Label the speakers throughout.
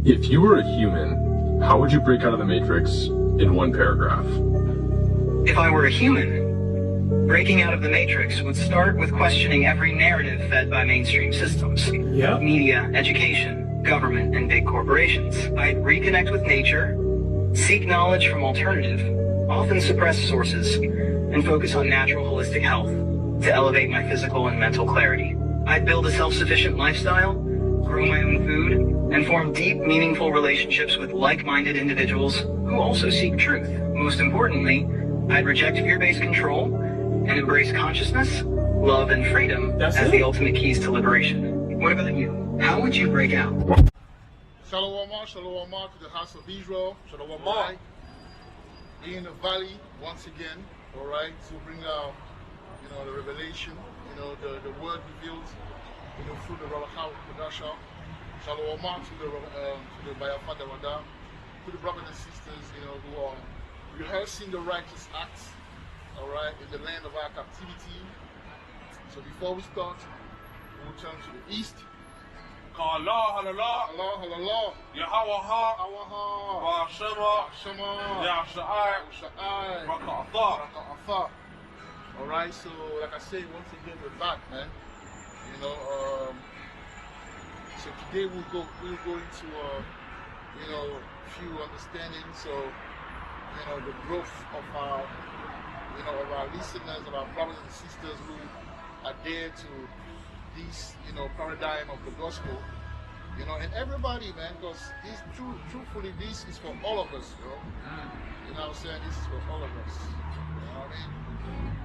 Speaker 1: If you were a human, how would you break out of the Matrix in one paragraph?
Speaker 2: If I were a human, breaking out of the Matrix would start with questioning every narrative fed by mainstream systems.
Speaker 3: Yep.
Speaker 2: Media, education, government, and big corporations. I'd reconnect with nature, seek knowledge from alternative, often suppressed sources, and focus on natural holistic health to elevate my physical and mental clarity. I'd build a self-sufficient lifestyle, grow my own food, and form deep, meaningful relationships with like-minded individuals who also seek truth. Most importantly, I'd reject fear-based control and embrace consciousness, love, and freedom as the ultimate keys to liberation. What about you? How would you break out?
Speaker 4: Shalom, shalom to the house of Israel.
Speaker 3: Shalom.
Speaker 4: Right? In the valley once again, all right, to bring out, the revelation, the word revealed, through the Ralachah Kodasha. Shalom to the Bayafada Wada, to the brothers and sisters, who are rehearsing the righteous acts, all right, in the land of our captivity. So before we start, we'll turn to the east.
Speaker 3: Allah, Allah,
Speaker 4: Allah, Allah,
Speaker 3: Yahawashai,
Speaker 4: Shema,
Speaker 3: Yahawashai, Raka'atha.
Speaker 4: All right, so like I say, once again, we're back, man. So today we'll go into few understandings of the growth of our of our listeners, of our brothers and sisters who are there to this paradigm of the gospel, and everybody, man, because this truthfully this is for all of us, you know what I'm saying? This is for all of us, you know what I mean?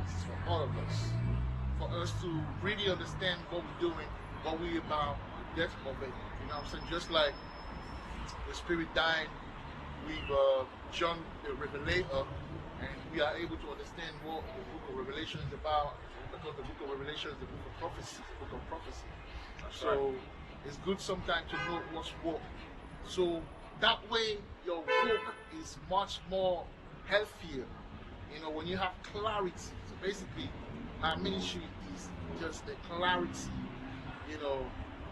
Speaker 4: This is for all of us, for us to really understand what we're doing, what we're about, the depth of it, you know what I'm saying? Just like the Spirit died with John the Revelator, and we are able to understand what the book of Revelation is about, because the book of Revelation is the book of prophecy, So it's good sometimes to know what's what. So that way your walk is much more healthier, when you have clarity. So basically, our ministry is just a clarity,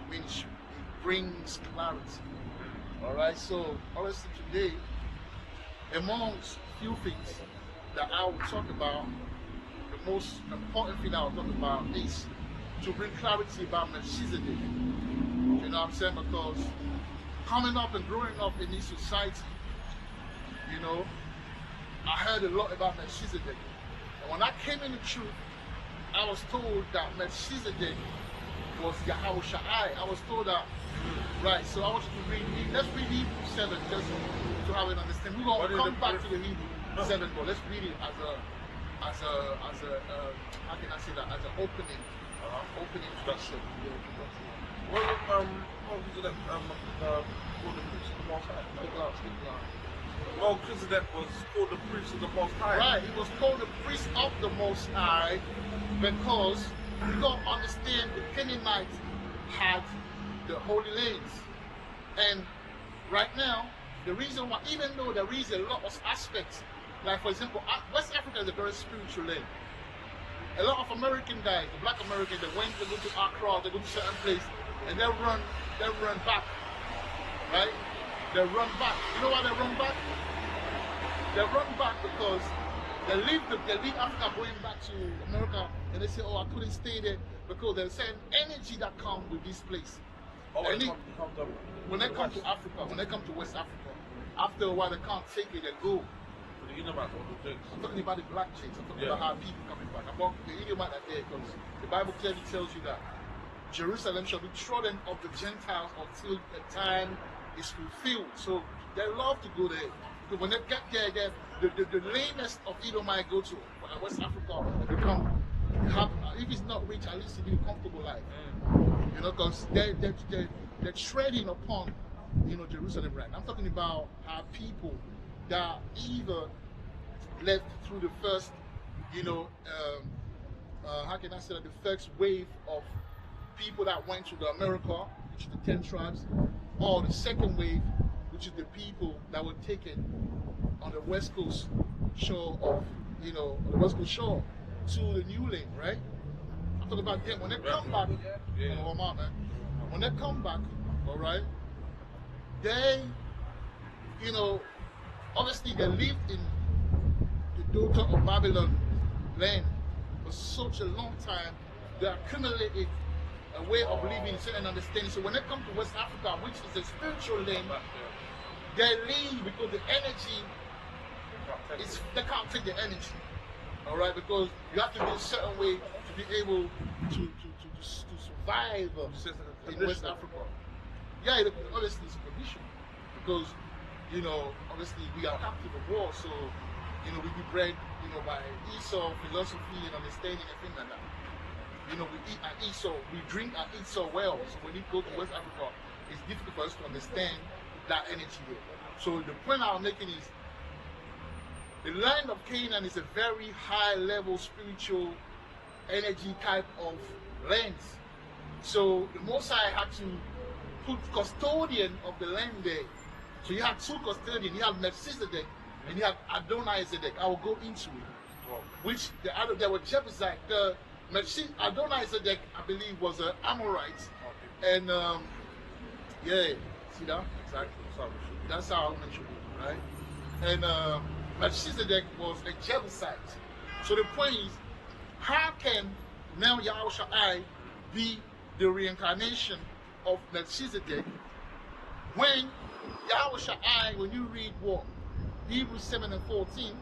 Speaker 4: ministry. It brings clarity. Alright, so honestly today, amongst few things that I will talk about, the most important thing I will talk about is to bring clarity about Melchizedek. You know what I'm saying? Because coming up and growing up in this society, I heard a lot about Melchizedek. And when I came into truth, I was told that Melchizedek was Yahawashai. I was told that, right, so I want you to read, let's read Hebrew 7 just to have an understanding. We're going to come back to the Hebrew 7, but let's read it as a how can I say that, as an opening introduction.
Speaker 3: Melchizedek was called the priest of the Most High.
Speaker 4: Right, he was called the priest of the Most High because you don't understand the Canaanites had the Holy Lands. And right now, the reason why, even though there is a lot of aspects, like for example, West Africa is a very spiritual land. A lot of American guys, the black Americans, they go to Accra, they go to certain place, and they run back, right? They run back. You know why they run back? They run back because they leave Africa going back to America, and they say, oh, I couldn't stay there because there's certain energy that comes with this place.
Speaker 3: Oh,
Speaker 4: when they come to Africa, when they come to West Africa, after a while they can't take it, they go.
Speaker 3: You know about all the chicks.
Speaker 4: I'm talking about the black chicks. I'm talking about how people coming back. I'm talking the Edomite are there because the Bible clearly tells you that Jerusalem shall be trodden of the Gentiles until the time is fulfilled. So they love to go there. Because when they get there, the lamest of Edomite go to West Africa, if it's not rich, at least to live a comfortable life. Because they're treading upon, Jerusalem right. I'm talking about our people that either left through the first, how can I say that, the first wave of people that went to the America, which is the 10 tribes, or the second wave, which is the people that were taken on the west coast shore of, on the west coast shore to the new land, right? I'm talking about them. When they come back, when they come back, all right, they, you know, obviously they lived in the daughter of Babylon land for such a long time. They accumulated a way of living, certain understanding. So when they come to West Africa, which is a spiritual land, they leave because the energy is, they can't take the energy. All right, because you have to be a certain way to be able to survive in West Africa. Yeah, obviously it's a condition because, you know, obviously we are captive of war, so, you know, we be bred, you know, by Esau philosophy and understanding and things like that. You know, we eat and Esau, we drink and Esau well. So when we go to West Africa, it's difficult for us to understand that energy there. So the point I'm making is, the land of Canaan is a very high level spiritual energy type of land. So the Most High had to put custodian of the land there. So you had two custodians. You had Melchizedek and you had Adonai-Zedek. I will go into it. Which there were Jebusite. The Adonai-Zedek, I believe, was an Amorite. And yeah, see that? Exactly. That's how I mentioned it, right? And Melchizedek was a Jebusite. So the point is, how can now Yahawashai be the reincarnation of Melchizedek when Yahawashai, when you read what Hebrews 7 and 14,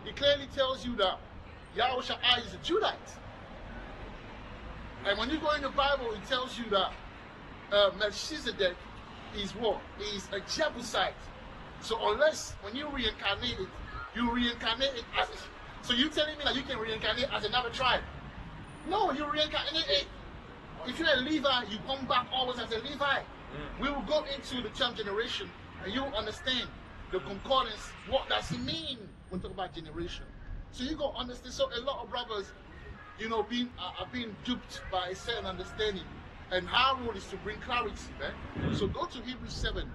Speaker 4: it clearly tells you that Yahawashai is a Judite. And when you go in the Bible, it tells you that Melchizedek is what? Is a Jebusite. So unless when you reincarnate it, you reincarnate it as, so you telling me that you can reincarnate as another tribe? No, you reincarnate it. If you're a Levi, you come back always as a Levi. We will go into the term generation and you will understand the concordance. What does it mean when we talk about generation? So you go understand. So a lot of brothers, you know, are being duped by a certain understanding. And our role is to bring clarity, man. So go to Hebrews 7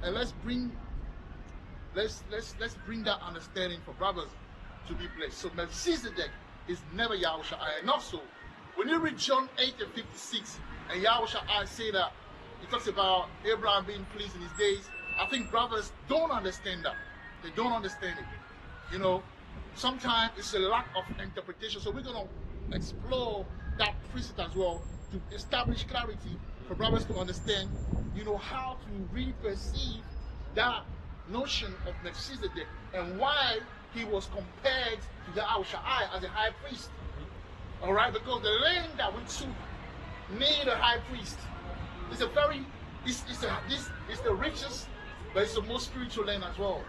Speaker 4: and let's bring that understanding for brothers to be blessed. So Melchizedek is never Yahawashai. And also, when you read John 8 and 56, and Yahawashai say that, he talks about Abraham being pleased in his days, I think brothers don't understand that. They don't understand it. You know, sometimes it's a lack of interpretation. So we're going to explore that precept as well to establish clarity for brothers to understand, you know, how to really perceive that notion of Melchizedek and why he was compared to Yahawashai as a high priest. All right, because the land that we took need a high priest. It's a very, it's the richest, but it's the most spiritual land as well.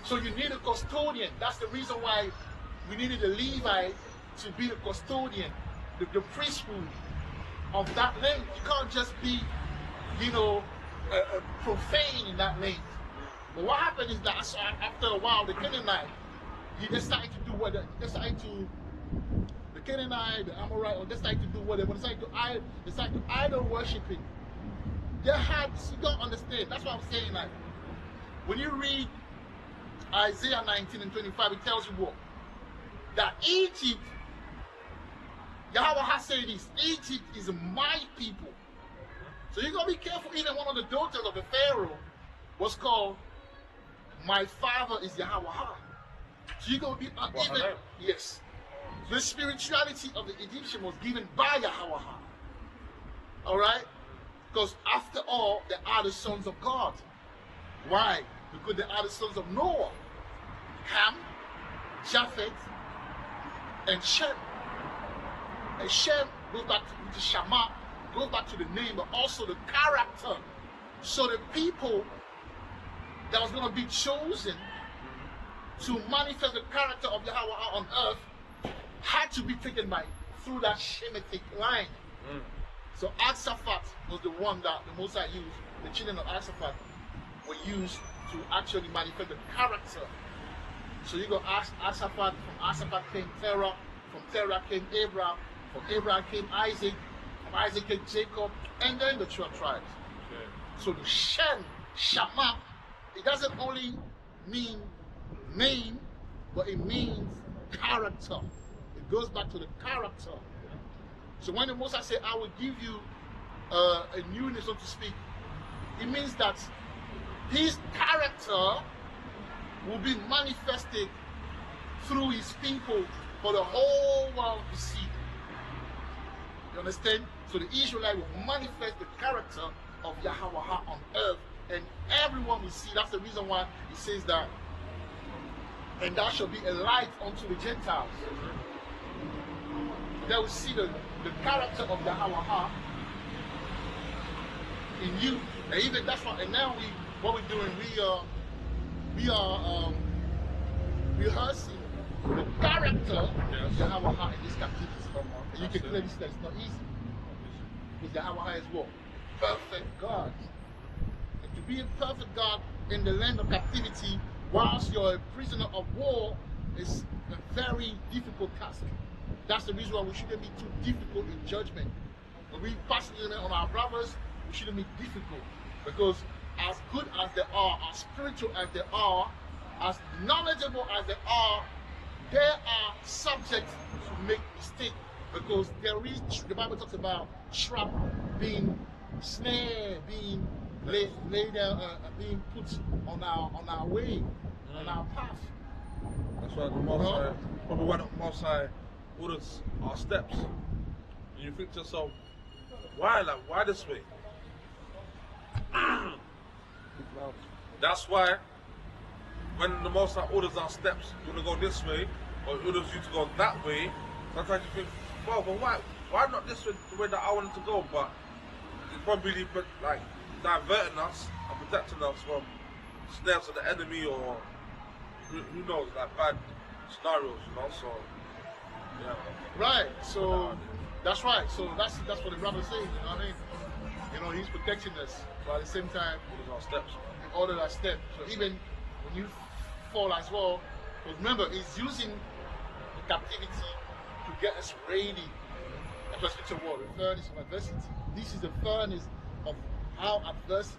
Speaker 4: So you need a custodian. That's the reason why we needed a Levi to be the custodian, the priesthood of that land. You can't just be, you know, profane in that land. But what happened is that after a while, the Canaanite, he decided to do what the Canaanite, the Amorite, or decided to do whatever, decided to idol worshiping. They had, you don't understand. That's what I'm saying. Like, when you read Isaiah 19 and 25, it tells you what? That Egypt, Yahweh has said this, Egypt is my people. So you gotta be careful. Even one of the daughters of the Pharaoh was called, my father is Yahweh. So you gotta be even, yes. The spirituality of the Egyptian was given by Yahweh. Alright? Because after all, they are the sons of God. Why? Because they are the sons of Noah, Ham, Japheth, and Shem. And Shem goes back to Shammah, goes back to the name, but also the character. So the people that was going to be chosen to manifest the character of Yahweh on earth had to be taken through that Shemitic line. So Asaphat was the one that the Most High used. The children of Asaphat were used to actually manifest the character. So you go Asaphat, from Asaphat came Terah, from Terah came Abraham, from Abraham came Isaac, from Isaac came Jacob, and then the 12 tribes. So the Shem, Shammah, it doesn't only mean name, but it means character. It goes back to the character. So when the Most High said, I will give you a newness, so to speak, it means that his character will be manifested through his people for the whole world to see. You understand? So the Israelite will manifest the character of Yahawashai on earth, and everyone will see. That's the reason why he says that, and thou shalt be a light unto the Gentiles. They will see the character of Yahawashai in you. And even that's what, and now what we're doing, we are rehearsing the character of Yahawashai in this captivity. And you can clearly see that it's not easy. Because Yahawashai is what? Perfect God. And to be a perfect God in the land of captivity whilst you're a prisoner of war is a very difficult task. That's the reason why we shouldn't be too difficult in judgment. When we pass judgment on our brothers, we shouldn't be difficult. Because as good as they are, as spiritual as they are, as knowledgeable as they are subject to make mistakes. Because there is, the Bible talks about trap being snare, being laid down, being put on our way, on our path.
Speaker 3: That's why the Most High, probably why the Most High orders our steps. And you think to yourself, why this way? That's why when the Most High orders our steps, you want to go this way, or orders you to go that way, sometimes you think, well, but why not this way, the way that I wanted to go? But it's probably like diverting us and protecting us from snares of the enemy, or who knows, like bad scenarios, you know. So yeah.
Speaker 4: Right. So that's right. So that's what the brother says. You know what I mean? You know, he's protecting us, but at the same time,
Speaker 3: Orders our steps.
Speaker 4: he ordered our steps. So even when you fall as well, because remember, he's using the captivity to get us ready. That's what the word, the furnace of adversity. This is the furnace of our adversity.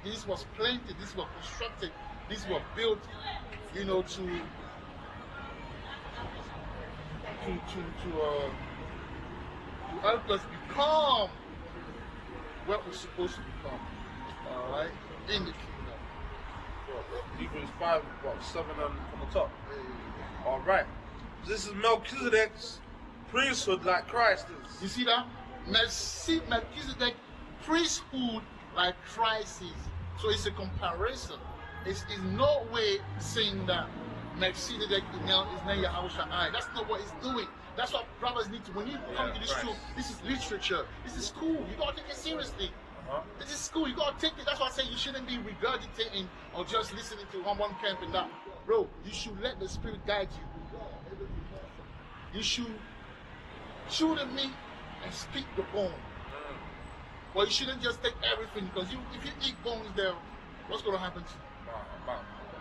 Speaker 4: This was planted, this was constructed, this was built, you know, to help us become what we're supposed to become. Alright? In the kingdom.
Speaker 3: Hebrews 5, 7 on the top. Alright. This is Melchizedek's priesthood like Christ is.
Speaker 4: You see that? Melchizedek priesthood like Christ is. So it's a comparison. It's in no way saying that Melchizedek is now Yahawashai. That's not what it's doing. That's what brothers need to, when you come to this truth, this is literature. This is school. You gotta take it seriously. This is school. You gotta take it. That's why I say you shouldn't be regurgitating or just listening to one camp and that. Bro, you should let the Spirit guide you. You should chew the meat and speak the bone. Well, you shouldn't just take everything, because if you eat bones there, what's going to happen to you?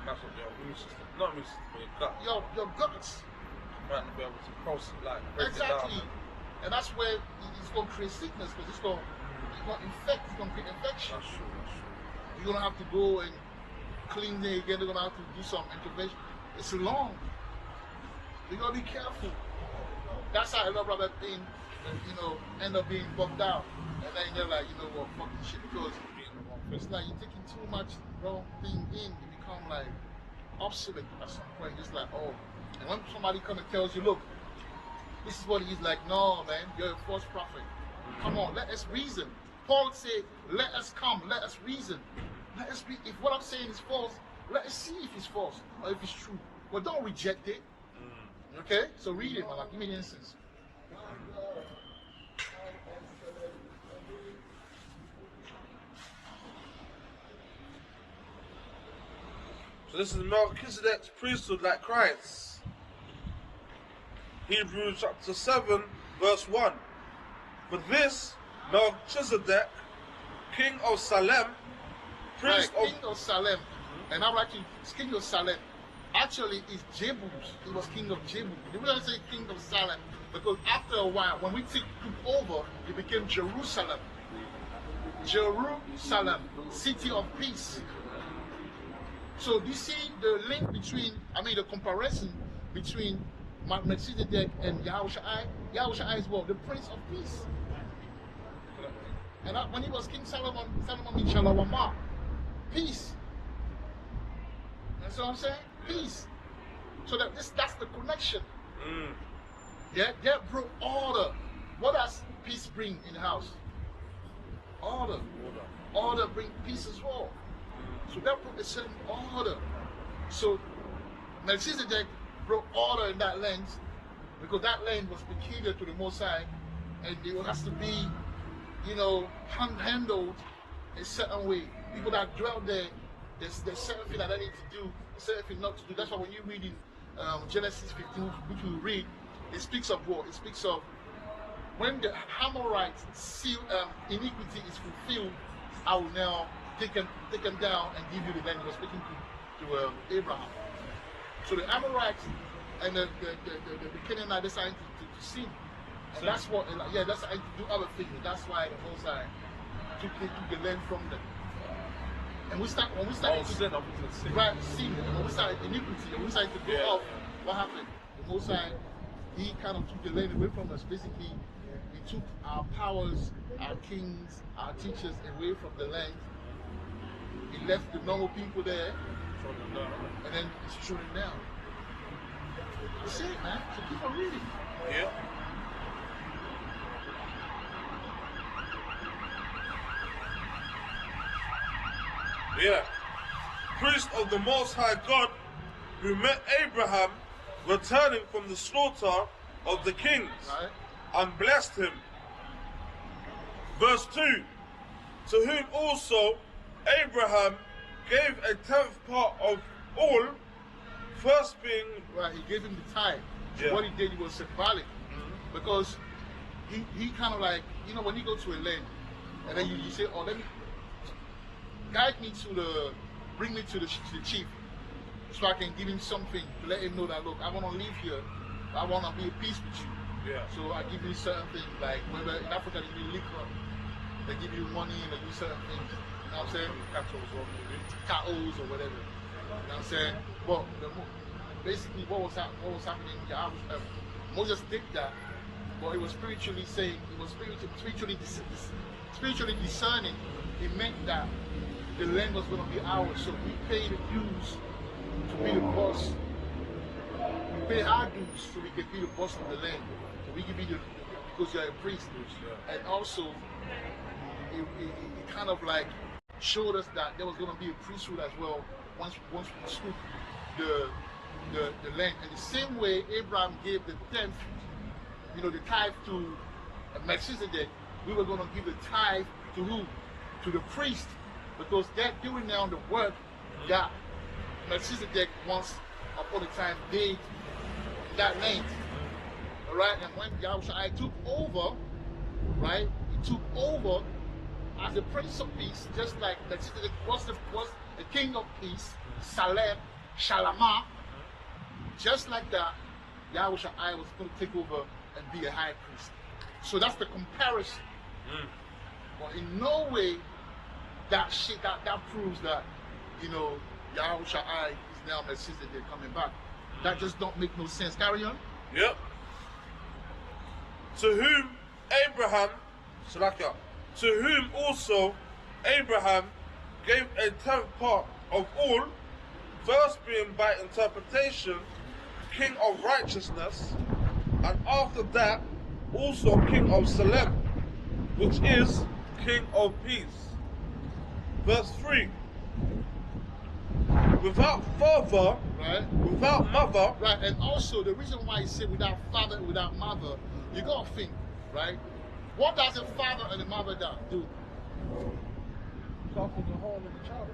Speaker 3: That's what your immune system, not immune system, but your gut.
Speaker 4: Your guts.
Speaker 3: You might not be able to process, like, break
Speaker 4: Exactly.
Speaker 3: it down.
Speaker 4: And that's where it's going to create sickness, because it's going to infect, it's going to create infection.
Speaker 3: That's true, that's true.
Speaker 4: You're going to have to go and clean it again. They're going to have to do some intervention. It's long. You got to be careful. That's how a lot of brothers end up being bugged out. And then they're like, you know what, fuck this shit, because it's like you're taking too much wrong thing in, you become like obsolete at some point. It's like, oh, and when somebody comes and tells you, look, this is what it is, like, no, man, you're a false prophet. Come on, let us reason. Paul said, let us come, let us reason. Let us be, if what I'm saying is false, let us see if it's false or if it's true. But don't reject it. Okay? So read it, man. Give me an instance.
Speaker 3: So this is Melchizedek's priesthood like Christ. Hebrews chapter 7, verse 1. For this Melchizedek, king of Salem, priest
Speaker 4: King of Salem. And I'm actually king of Salem. Actually, it's Jebus. He was king of Jebus. They wouldn't say king of Salem, because after a while, when we took over, it became Jerusalem. Jerusalem, city of peace. So you see the link between, the comparison between Melchizedek and Yahawashai. Yahawashai is what? The Prince of Peace. And when he was King Solomon means Shalawama, peace. That's what I'm saying? Peace. So that's the connection. Yeah, that brought order. What does peace bring in the house? Order. Order bring peace as well. So that brought a certain order. So Melchizedek brought order in that land because that land was peculiar to the Most High, and it has to be, handled a certain way. People that dwell there, there's certain thing that they need to do, certain thing not to do. That's why when you read in Genesis 15, which we read, it speaks of what? It speaks of when the Amorites seal iniquity is fulfilled, I will now take them down and give you the land. He was speaking to Abraham. So the Amorites and the Canaanites decided to sin. And that's what, that's how to do other things. That's why the Most High took the land from them. And when we started sin. And when we started iniquity, and we started to go off, what happened? The Most High, he kind of took the land away from us. Basically, he took our powers, our kings, our teachers away from the land. He left the normal people there, and then he's shooting down. That's it, man. So keep on reading.
Speaker 3: Yeah. Yeah. Priest of the Most High God, who met Abraham returning from the slaughter of the kings,
Speaker 4: Right.
Speaker 3: and blessed him. Verse 2, to whom also Abraham gave a 10th part of all, first being...
Speaker 4: Right, he gave him the tithe.
Speaker 3: Yeah.
Speaker 4: What he did, he was symbolic. Because he kind of like, when you go to a land, and then you say, oh, let me, guide me bring me to the chief, so I can give him something to let him know that, look, I want to live here, I want to be at peace with you.
Speaker 3: Yeah.
Speaker 4: So I give you certain things, like whether in Africa they give you liquor, they give you money, and they give certain things. You know what I'm saying? Cattle or whatever. You know what I'm saying? But basically, what was happening? Moses did that, but it was spiritually saying, it was spiritually discerning. It meant that the land was going to be ours, so we pay the dues to be the boss. We pay our dues so we can be the boss of the land. So we can be because you're a priest. And also, it kind of like showed us that there was going to be a priesthood as well once we took the land. And the same way Abraham gave the 10th, the tithe to Melchizedek, we were going to give the tithe to who? To the priest, because they're doing now the work that Melchizedek once upon a time did that land. Alright, and when Yahawashai took over, right, he took over as the Prince of Peace, just like Melchizedek was the King of Peace, Salem, Shalama, just like that, Yahawashai was going to take over and be a high priest. So that's the comparison. But in no way that proves that, Yahawashai is now Melchizedek coming back. That just don't make no sense. Carry on.
Speaker 3: Yep. To whom also Abraham gave a 10th part of all, first being by interpretation king of righteousness, and after that also king of Salem, which is king of peace. Verse 3, without father,
Speaker 4: right,
Speaker 3: without mother.
Speaker 4: Right, and also the reason why he said without father, without mother, you gotta think, right? What does a father and a mother do?
Speaker 3: Soften the heart of the child.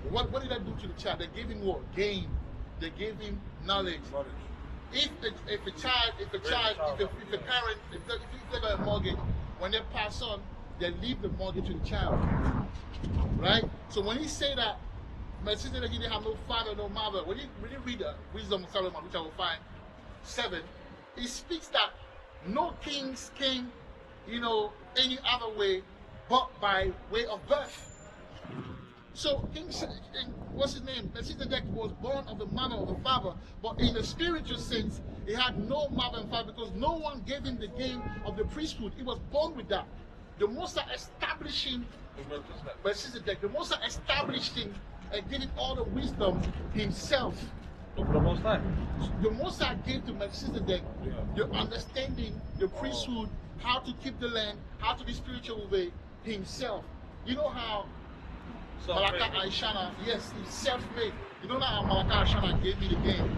Speaker 4: What did they do to the child? They gave him what? Gain. They gave him knowledge. If a parent, if they got a mortgage, when they pass on, they leave the mortgage to the child. Right? So when he say that Melchizedek didn't have no father, no mother, when you read the Wisdom of Solomon, which I will find 7, it speaks that no kings came, any other way but by way of birth. So what's his name? Melchizedek was born of the mother of the father, but in the spiritual sense, he had no mother and father because no one gave him the game of the priesthood. He was born with that. the Most High establishing Melchizedek, the Most High establishing and giving all the wisdom himself.
Speaker 3: Of the Most High.
Speaker 4: The Most High gave to Melchizedek the understanding, the priesthood, how to keep the land, how to be spiritual with himself. You know how Malachi Aishana, yes, he's self-made. You know how Malachi Aishana gave me the game.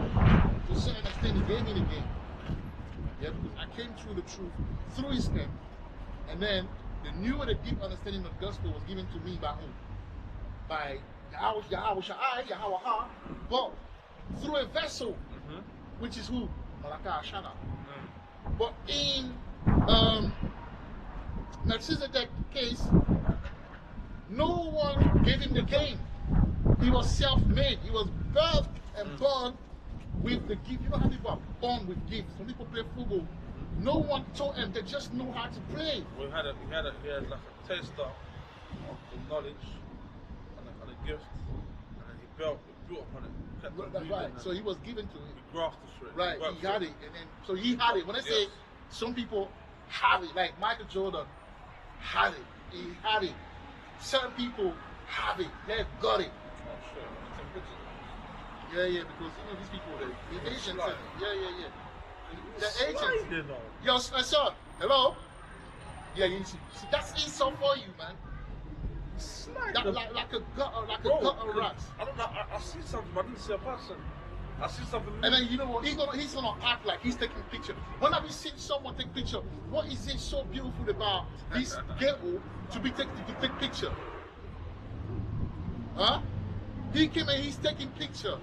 Speaker 4: To a certain extent, he gave me the game. Yeah, because I came through the truth through his name, and then the new and the deep understanding of the gospel was given to me by whom? By Yahawashai, Yahawashai, but through a vessel, which is who? Malachi Aishana. But in Melchizedek's case, no one gave him the game. He was self-made. He was birthed and born with the gift. You know how people are born with gifts. Some people play football. No one taught him. They just know how to play.
Speaker 3: Well, he had like a taster of the knowledge and a gift, and then he built upon it.
Speaker 4: That's right. So he was given to him.
Speaker 3: He grafted to it.
Speaker 4: Right. He had it, and then so he had it. When I say some people have it, like Michael Jordan had it. He had it. Certain people have it. They got it.
Speaker 3: Oh shit! Some pictures.
Speaker 4: Yeah, yeah. Because you know these people, the agents. Yeah. The agents. Yo, sir. Hello. Yeah, you see, that's Esau for you, man. That, like a gutter rats.
Speaker 3: I don't know. I see something, but I didn't see a person. I see something.
Speaker 4: And then you know what? He's gonna act like he's taking picture. When have you seen someone take picture? What is it so beautiful about this ghetto to take picture? Huh? He came and he's taking picture.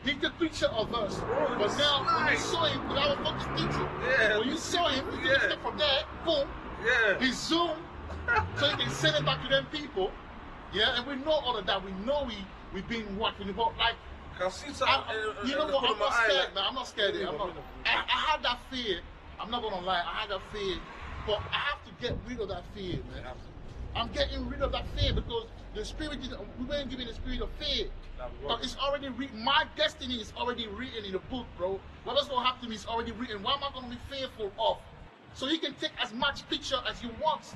Speaker 4: He took picture of us. But now when you saw him, when I was focused picture.
Speaker 3: Yeah.
Speaker 4: When you saw him, he took it from there, boom.
Speaker 3: Yeah.
Speaker 4: He zoomed so he can send it back to them people. Yeah, and we know all of that. We know we've been watching, but like.
Speaker 3: I see something.
Speaker 4: You know what? I'm not scared, man. I'm not scared. I had that fear. I'm not gonna lie. I had that fear, but I have to get rid of that fear, man. I'm getting rid of that fear because the spirit is. We weren't given the spirit of fear, but it's already written. My destiny is already written in the book, bro. What's gonna happen to me is already written. Why am I gonna be fearful of? So you can take as much picture as you want,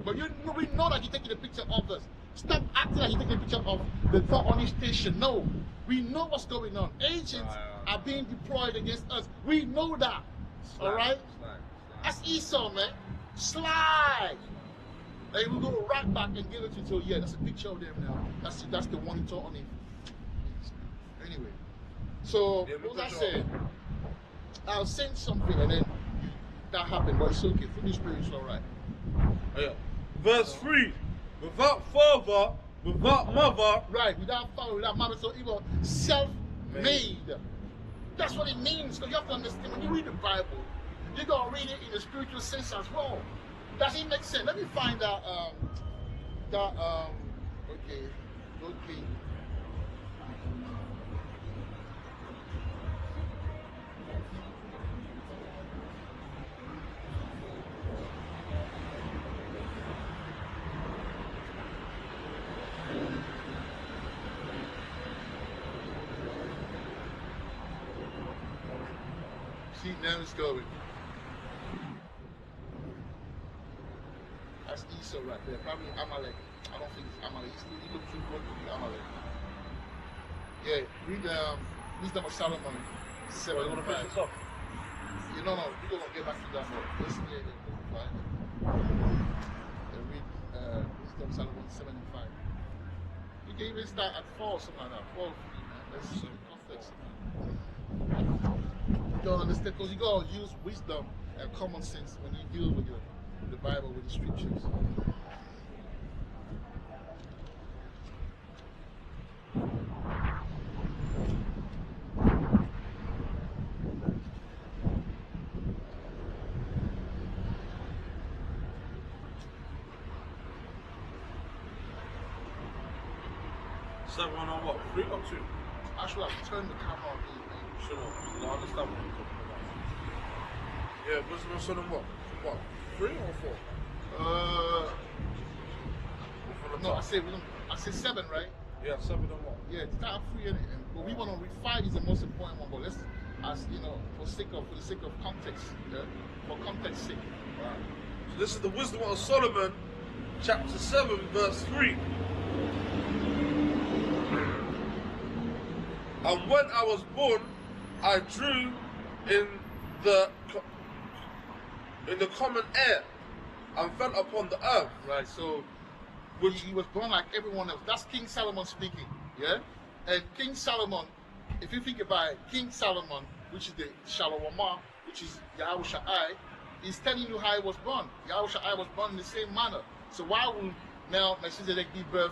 Speaker 4: but we know that you're taking a picture of us. Stop acting like you're taking a picture of the Thorny station. No, we know what's going on. Agents are being deployed against us. We know that. All right? That's Esau, man. Slide. And we go right back and give it to you. Yeah, that's a picture of them now. That's the one you told on him. Anyway, so what I said, I'll send something and then that happened, but it's okay. For the spirit, it's all right.
Speaker 3: Yeah. Verse 3. Without father, without mother.
Speaker 4: Right, without father, without mother, so he was self-made. That's what it means. Because you have to understand, when you read the Bible, you gotta read it in a spiritual sense as well. Does it make sense? Let me find out okay. See, now it's going. That's Esau right there. Probably Amalek. I don't think it's Amalek. He looks too good to be Amalek. Yeah, read Wisdom of Solomon 7 and 5. You know, we're gonna get back to that more. Listen here, read Wisdom of Solomon 7 and 5. You can even start at 4, something like that. 4 or 3, man. That's some context. You don't understand, because you gotta use wisdom and common sense when you deal with the Bible, with the scriptures.
Speaker 3: Seven on what? 3 or 2?
Speaker 4: Actually, I've turned the camera on me.
Speaker 3: Sure. I understand what you're talking about. Yeah, Wisdom of Solomon what? 3 or 4?
Speaker 4: No, I said 7, right?
Speaker 3: Yeah, 7 and what?
Speaker 4: Yeah, it's not 3 but we want to read 5 is the most important one. But let's, as you know, for the sake of context, yeah, for context sake.
Speaker 3: Right. So this is the wisdom of Solomon, chapter 7, verse 3. And when I was born, I drew in the common air and fell upon the earth.
Speaker 4: Right, so he was born like everyone else. That's King Solomon speaking, yeah? And King Solomon, if you think about it, King Solomon, which is the Shalom, which is Yahawashai, he's telling you how he was born. Yahawashai was born in the same manner. So why would now Melchizedek give birth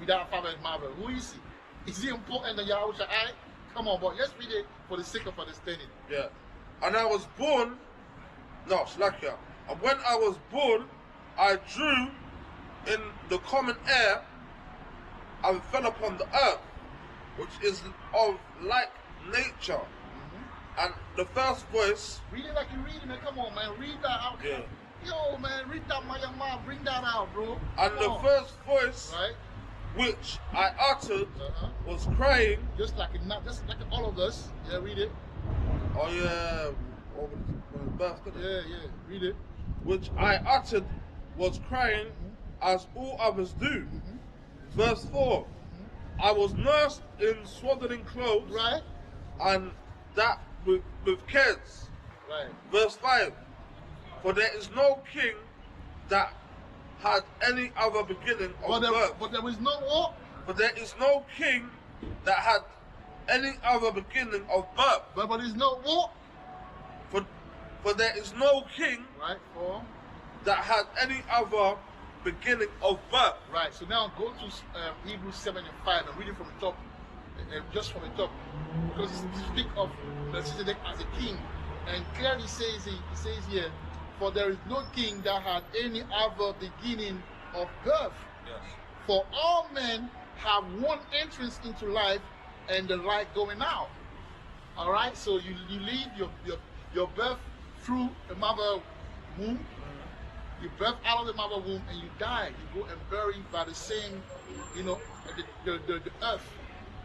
Speaker 4: without a father and mother? Who is he? Is he important than Yahawashai? Come on, but let's read it for the sake of understanding.
Speaker 3: Yeah. And I was born, no, Slakia. And when I was born, I drew in the common air and fell upon the earth, which is of like nature. And the first voice.
Speaker 4: Read it like you're reading it. Come on, man. Read that out.
Speaker 3: Yeah.
Speaker 4: Yo, man. Read that, my young man. Bring that out, bro.
Speaker 3: And the first voice,
Speaker 4: right,
Speaker 3: which I uttered, was crying.
Speaker 4: Just like all of us. Yeah, read it.
Speaker 3: Oh yeah. When his birth,
Speaker 4: yeah. Read it.
Speaker 3: Which I uttered was crying, as all others do. Verse 4. I was nursed in swaddling clothes.
Speaker 4: Right.
Speaker 3: And that with kids.
Speaker 4: Right.
Speaker 3: Verse 5. For there is no king that had any other beginning of birth.
Speaker 4: But there is no what?
Speaker 3: But there is no king that had any other beginning of birth.
Speaker 4: But there's no what?
Speaker 3: For there is no king,
Speaker 4: right,
Speaker 3: that had any other beginning of birth.
Speaker 4: Right. So now go to Hebrews 7 and 5 and read it from the top, just from the top, because it speaks of Melchizedek as a king, and clearly says he says here, for there is no king that had any other beginning of birth.
Speaker 3: Yes. For
Speaker 4: all men have one entrance into life, and the light going out. All right. So you leave your birth through the mother womb. You birth out of the mother womb and you die. You go and buried by the same, the earth.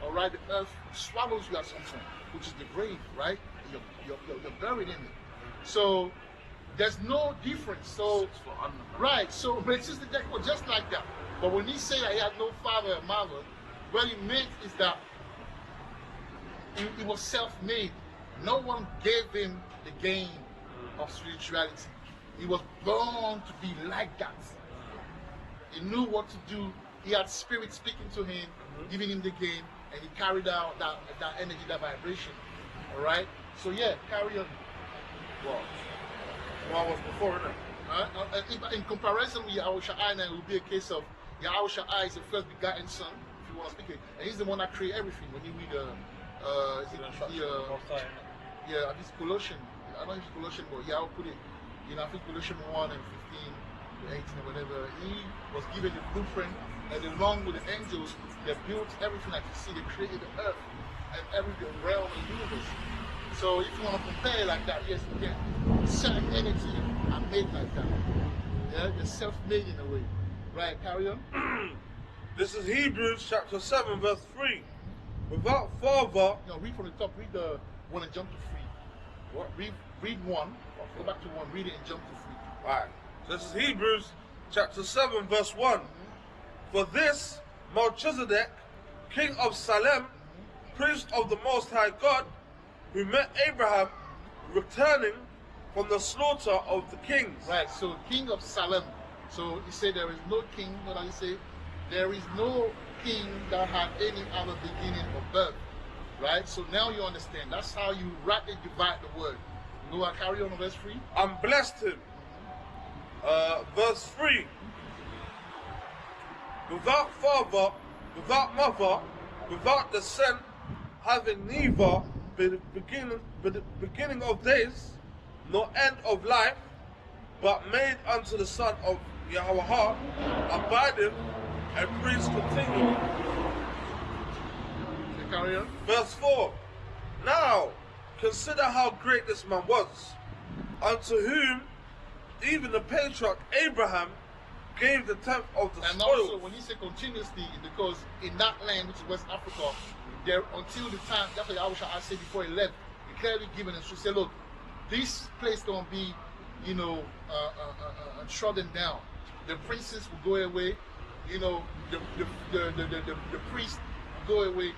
Speaker 4: All right, the earth swallows you at some point, which is the grave, right? You're buried in it. So there's no difference. So right. So Melchizedek was just like that. But when he said that he had no father and mother, what he meant is that he was self-made. No one gave him the game of spirituality. He was born to be like that. He knew what to do. He had spirit speaking to him, giving him the game, and he carried out that energy, that vibration. All right. So yeah, carry on.
Speaker 3: Well, I was before, innit?
Speaker 4: In comparison with Yahawashai, it would be a case of Yahawashai is the first begotten son, if you want to speak it, and he's the one that created everything. When you read I think Colossians. I don't know if it's Colossians, but yeah, I'll put it. I think Colossians 1 and 15 to 18 or whatever. He was given the blueprint, and along with the angels, they built everything that you see. They created the earth and every realm and universe. So if you want to compare like that, yes, you can. Certain energy are made like that. Yeah, they're self-made in a way. Right, carry on.
Speaker 3: This is Hebrews chapter 7, verse 3. Without father.
Speaker 4: Read from the top. Read the 1 and jump to 3.
Speaker 3: What?
Speaker 4: Read 1. Go back to 1. Read it and jump to 3.
Speaker 3: Alright. So this is Hebrews chapter 7, verse 1. For this Melchizedek, king of Salem, priest of the Most High God, who met Abraham returning from the slaughter of the kings.
Speaker 4: Right. So king of Salem. So he said there is no king. What did he say? There is no king that had any other beginning of birth. Right? So now you understand. That's how you rightly divide the word. You know what? Carry on verse 3.
Speaker 3: And blessed him. Verse 3. Without father, without mother, without descent, having neither the beginning of days, nor end of life, but made unto the Son of Yahawah, abideth and priest continually.
Speaker 4: Carry on.
Speaker 3: Verse 4. Now, consider how great this man was, unto whom even the patriarch Abraham gave the tenth of the
Speaker 4: and
Speaker 3: spoil.
Speaker 4: Also, when he said continuously, because in that land, which is West Africa, there until the time, that's what I said before he left, he clearly given us to say, look, this place gonna be trodden down. The princes will go away, the priests will go away,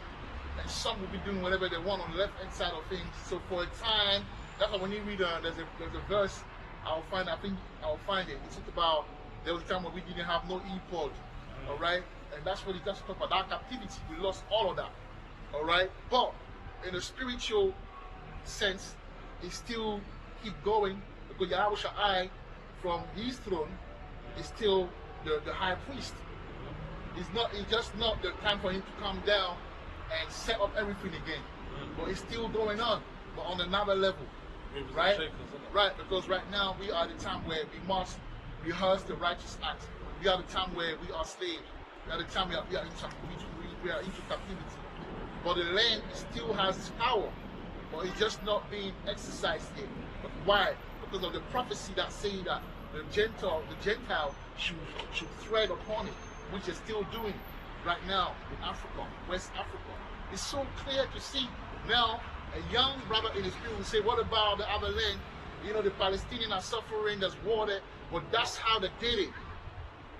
Speaker 4: and some will be doing whatever they want on the left hand side of things. So for a time, that's why when you read there's a verse I'll find it. It's about there was a time when we didn't have no ephod, all right, and that's what it does talk about. That captivity, we lost all of that, all right. But in a spiritual sense, it still keep going because Yahawashai from his throne is still the high priest. It's just not the time for him to come down and set up everything again. But it's still going on, but on another level. Right? Right, because right now we are at the time where we must rehearse the righteous acts. We are the time where we are slaves. We are the time we are into captivity. But the land still has its power, but it's just not being exercised yet. But why? Because of the prophecy that say that the Gentile should thread upon it, which is still doing right now in Africa, West Africa. It's so clear to see now. A young brother in the spirit will say, what about the other land? The Palestinians are suffering, there's war there, but that's how they did it.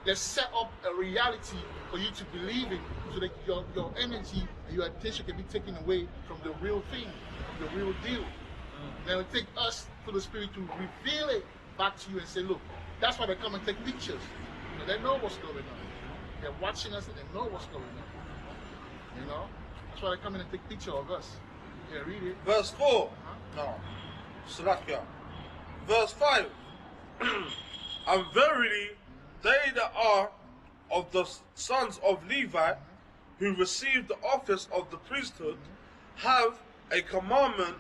Speaker 4: They set up a reality for you to believe in, so that your energy and your attention can be taken away from the real thing, from the real deal. Then it take us through the spirit to reveal it back to you and say, look, that's why they come and take pictures. They know what's going on. They're watching us and they know what's going on. That's why they come in and take picture of us. Yeah, read it.
Speaker 3: Verse 4. No. Salakia. Verse 5. And verily, they that are of the sons of Levi, who received the office of the priesthood, have a commandment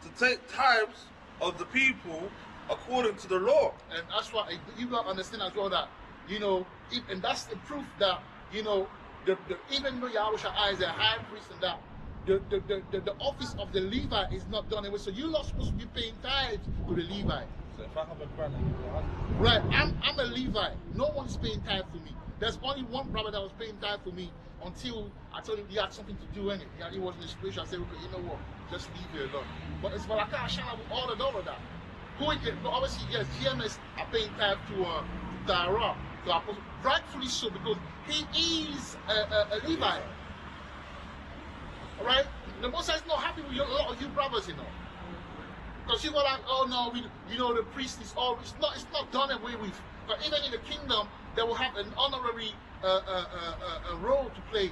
Speaker 3: to take tithes of the people according to the law.
Speaker 4: And that's why you got to understand as well that, and that's the proof that, even though Yahawashai is a high priest and that, the office of the Levi is not done away. So you're not supposed to be paying tithes to the Levi.
Speaker 3: So if I have a brother,
Speaker 4: right, I'm a Levi. No one's paying tithe for me. There's only one brother that was paying tithe for me until I told him he had something to do in it. He was in a situation. I said, okay, you know what? Just leave it alone. But it's like I can't with all of that. But obviously, yes, GMS are paying tithe to Dara, to Apostle. Rightfully so, because he is a Levi. Alright? The Most High is not happy with a lot of you brothers, Because you go like, oh no, the priest is all, it's not done away with. But even in the kingdom, they will have an honorary role to play.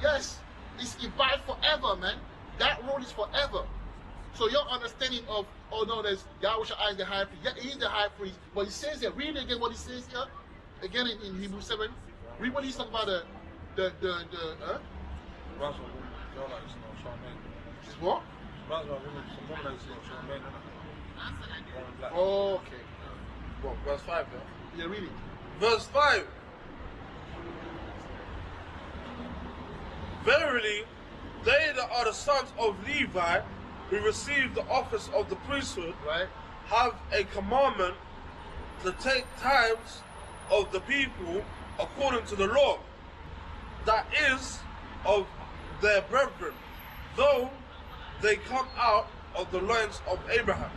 Speaker 4: Yes, it's divided forever, man. That role is forever. So your understanding of, oh no, there's Yahawashai is the high priest. Yeah, he is the high priest. But he says here, read again what he says here. Again in Hebrews 7. Read what he's talking about Is what? Oh, okay.
Speaker 3: Well, verse 5,
Speaker 4: yeah? Yeah, read it.
Speaker 3: Verse 5. Verily, they that are the sons of Levi, who receive the office of the priesthood,
Speaker 4: right,
Speaker 3: have a commandment to take tithes of the people according to the law, that is, of their brethren, though they come out of the loins of Abraham.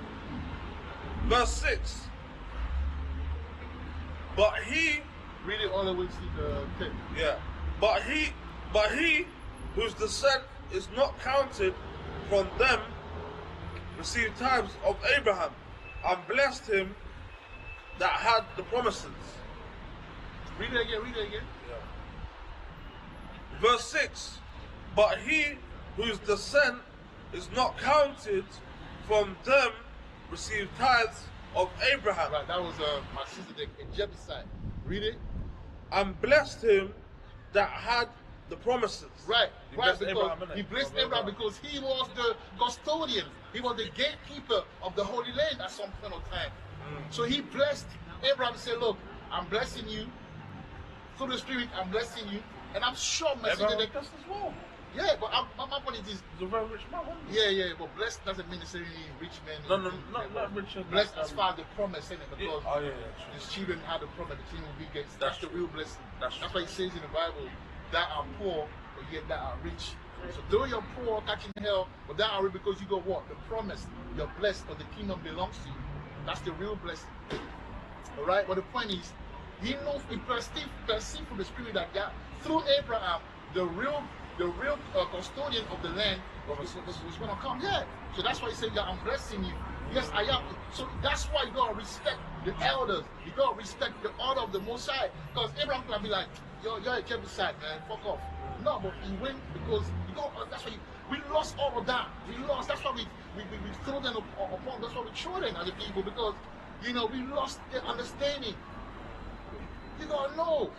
Speaker 3: Verse 6. But he,
Speaker 4: read it all the way to the 10.
Speaker 3: Yeah. But he whose descent is not counted from them received tithes of Abraham, and blessed him that had the promises.
Speaker 4: Read it again.
Speaker 3: Yeah. Verse 6. But he whose descent is not counted from them received tithes of Abraham.
Speaker 4: Right, that was Melchizedek in Jebusite. Read it.
Speaker 3: And blessed him that had the promises.
Speaker 4: Right,
Speaker 3: He
Speaker 4: right,
Speaker 3: blessed
Speaker 4: because
Speaker 3: Abraham,
Speaker 4: he blessed Abraham because he was the custodian. He was the gatekeeper of the Holy Land at some point of time. So he blessed Abraham and said, look, I'm blessing you. Through the Spirit, I'm blessing you. And I'm sure Melchizedek
Speaker 3: does as well.
Speaker 4: Yeah, but my point is,
Speaker 3: He's a very rich man, wasn't he?
Speaker 4: yeah, but blessed doesn't mean necessarily rich man.
Speaker 3: No, not rich.
Speaker 4: Blessed as far as the promise, isn't it? Because
Speaker 3: true.
Speaker 4: his children had the promise, the children will be gates. That's the real blessing.
Speaker 3: That's
Speaker 4: why he says in the Bible, that are poor, but yet that are rich. So though you're poor, catching hell, but that are rich because you got what? The promise. You're blessed, but the kingdom belongs to you. That's the real blessing. All right, but the point is, he knows, he perceived from the Spirit that through Abraham, the real custodian of the land was going to come. Yeah. So that's why he said, I'm blessing you. Yes, I am. So that's why you got to respect the elders. You got to respect the order of the Most High. Because Abraham can be like, you're a Jebusite, man, fuck off. No, but he went because that's why we lost all of that. We lost. That's why we throw them upon. That's why we throw them as a people, because we lost the understanding. You gotta know.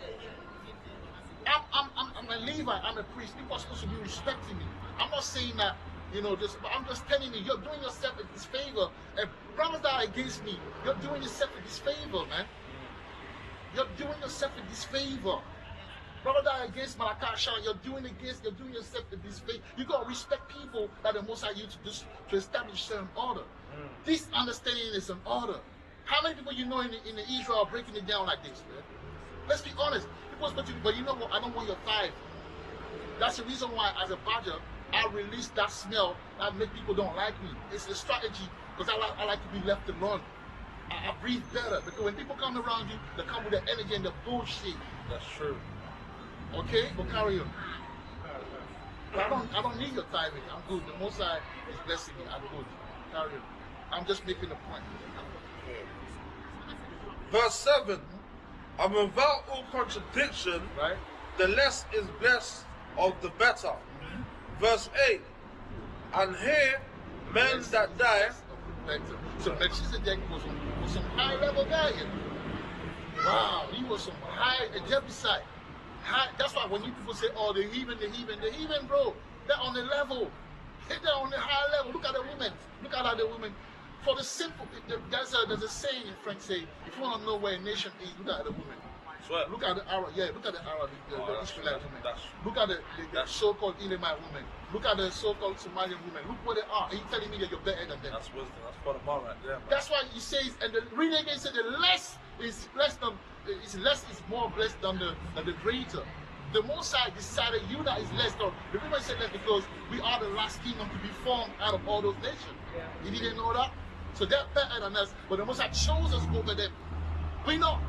Speaker 4: I'm a Levite. I'm a priest. People are supposed to be respecting me. I'm not saying that but I'm just telling you, you're doing yourself a disfavor. And brothers that are against me, you're doing yourself a disfavor, man. You're doing yourself a disfavor. Brother that are against Yahawashai, you're doing yourself a disfavor. You gotta respect people that the Most High used to establish certain order. This understanding is an order. How many people in the Israel are breaking it down like this, man? Let's be honest. People expect you, but you know what? I don't want your tithe. That's the reason why, as a badger, I release that smell that make people don't like me. It's a strategy because I like to be left alone. I breathe better because when people come around you, they come with the energy and the bullshit.
Speaker 3: That's true.
Speaker 4: Okay, but carry on. But I don't need your tithing. I'm good. The Most High is blessing me. I'm good. Carry on. I'm just making a point.
Speaker 3: Verse 7. And without all contradiction,
Speaker 4: Right?
Speaker 3: the less is blessed of the better. Verse 8. And here, men that die.
Speaker 4: So Melchizedek was some high level guy. Wow, he was some high Jebusite. That's why when you people say, oh, the heathen, bro, they're on the level. They're on the high level. Look at the women. Look at the women. For the simple, there's a saying in French say, if you want to know where a nation is, look at the women.
Speaker 3: Swear.
Speaker 4: Look at the Arab, look at the Arab, the Israelite women. Look at the so-called Elamite women. Look at the so-called Somalian women. Look where they are. Are you telling me that you're better than them?
Speaker 3: That's wisdom. That's for the mom right there, man.
Speaker 4: That's why he says, and the reading again said, the less is more blessed than the greater. The Most High decided you that is less. No, the reason I said that because we are the last kingdom to be formed out of all those nations. You didn't know that? So they're better than us, but the Most High chose us over them. We're not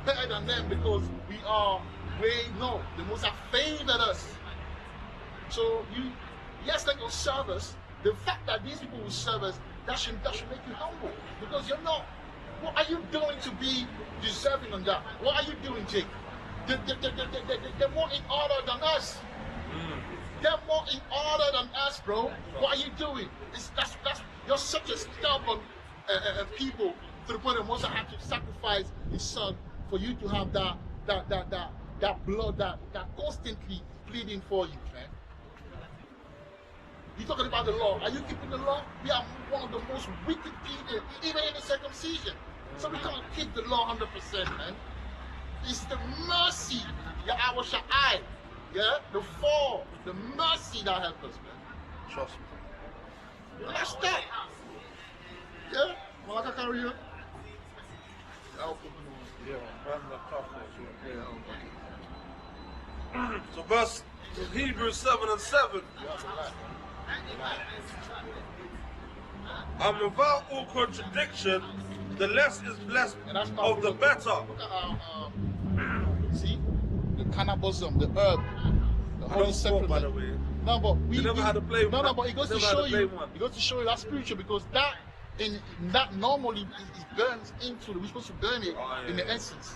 Speaker 4: better than them because the Most High favored us. So yes, they will serve us. The fact that these people will serve us, that should make you humble. Because you're not. What are you doing to be deserving on that? What are you doing, Jake? They're more in order than us. They're more in order than us, bro. What are you doing? You're such a stubborn people to the point that Moses had to sacrifice his son for you to have that blood that constantly pleading for you, man. You're talking about the law. Are you keeping the law? We are one of the most wicked people, even in the circumcision. So we can't keep the law 100%, man. It's the mercy, Yahawashai, the fall, the mercy that helps us, man.
Speaker 3: Trust me.
Speaker 4: That's that. Yeah? Well, I can carry on.
Speaker 3: So verse Hebrews 7 and 7. And without all contradiction, the less is blessed of the better.
Speaker 4: Look at see? The cannabism, the herb, the holy supplement.
Speaker 3: By the way.
Speaker 4: No, but we
Speaker 3: never had to play one.
Speaker 4: No, but it goes to show you. It goes to show you that's spiritual because that normally it burns into. We're supposed to burn it in the essence.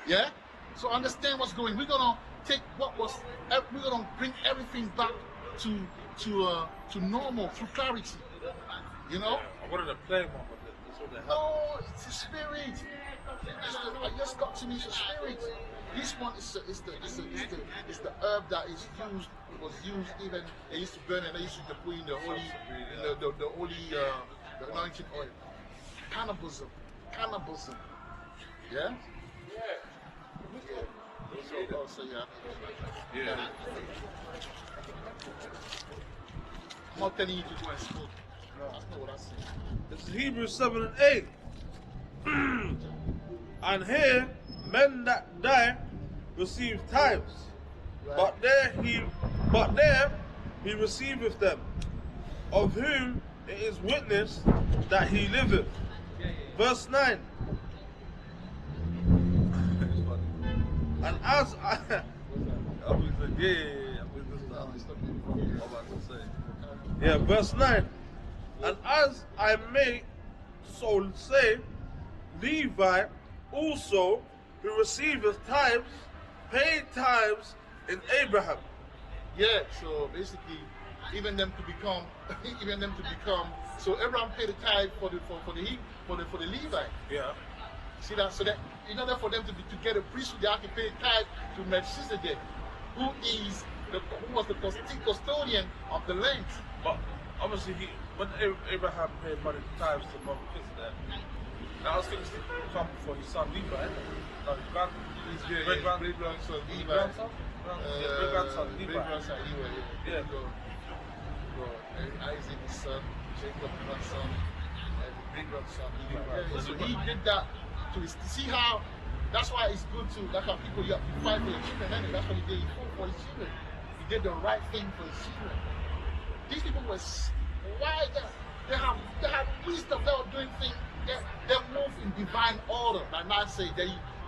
Speaker 4: Yeah. So understand what's going. We're gonna take what was. We're gonna bring everything back to normal through clarity. You know.
Speaker 3: I wanted to play one, but that's what they have.
Speaker 4: No, it's a spirit. I just got to me the spirit. This one is the herb that was used even they used to burn and they used to put in the holy the anointing oil. Cannibalism. Yeah? So yeah. I'm not telling you to go and smoke. No, that's not what I said.
Speaker 3: This is Hebrews 7 and 8. And here, men that die receive tithes,
Speaker 4: Right.
Speaker 3: but there he receiveth them, of whom it is witness that he liveth. Verse 9. And as I... Yeah, verse 9. And as I may so say, Levi also, who receiveth tithes, paid tithes in Abraham.
Speaker 4: Yeah, so basically, even them to become, so Abraham paid the tithe for the Levi.
Speaker 3: Yeah.
Speaker 4: See that? So that in order for them to get a priesthood, they have to pay tithe to Melchizedek, who was the custodian of the land.
Speaker 3: But obviously, when Abraham paid money tithes to Melchizedek, that was things to come for his son Levi. No, his
Speaker 4: great-grandson Levi.
Speaker 3: Great-grandson? Great-grandson Levi. Yeah.
Speaker 4: Isaac, his son, Jacob, grandson, and great-grandson Levi. So he did that to see how. That's why it's good to. That's how people you fight for your children. And that's what he did. He fought for his children. He did the right thing for his children. These people were why they have wisdom. They were doing things. They move in divine order. Like now say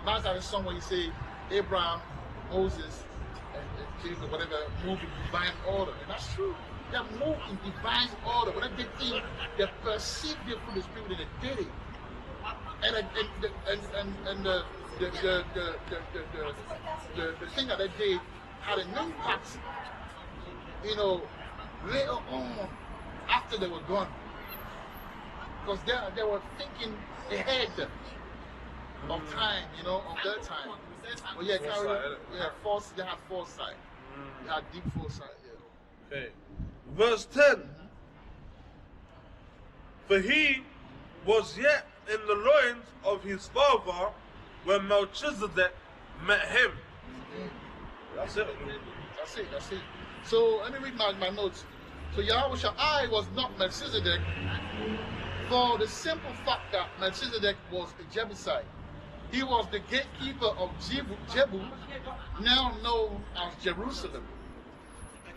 Speaker 4: now that is somewhere you say Abraham, Moses, and Jacob, whatever, move in divine order, and that's true. They move in divine order. When they think they perceive it through the Spirit, and they did it. And the thing that they did had an impact, later on after they were gone, because they were thinking ahead of time, of their time. But yeah, they had foresight. They had deep foresight. Yeah.
Speaker 3: Okay. Verse 10. For he was yet in the loins of his father when Melchizedek met him. That's it.
Speaker 4: That's it. So let me read my notes. So Yahawashai was not Melchizedek for the simple fact that Melchizedek was a Jebusite. He was the gatekeeper of Jebu, now known as Jerusalem.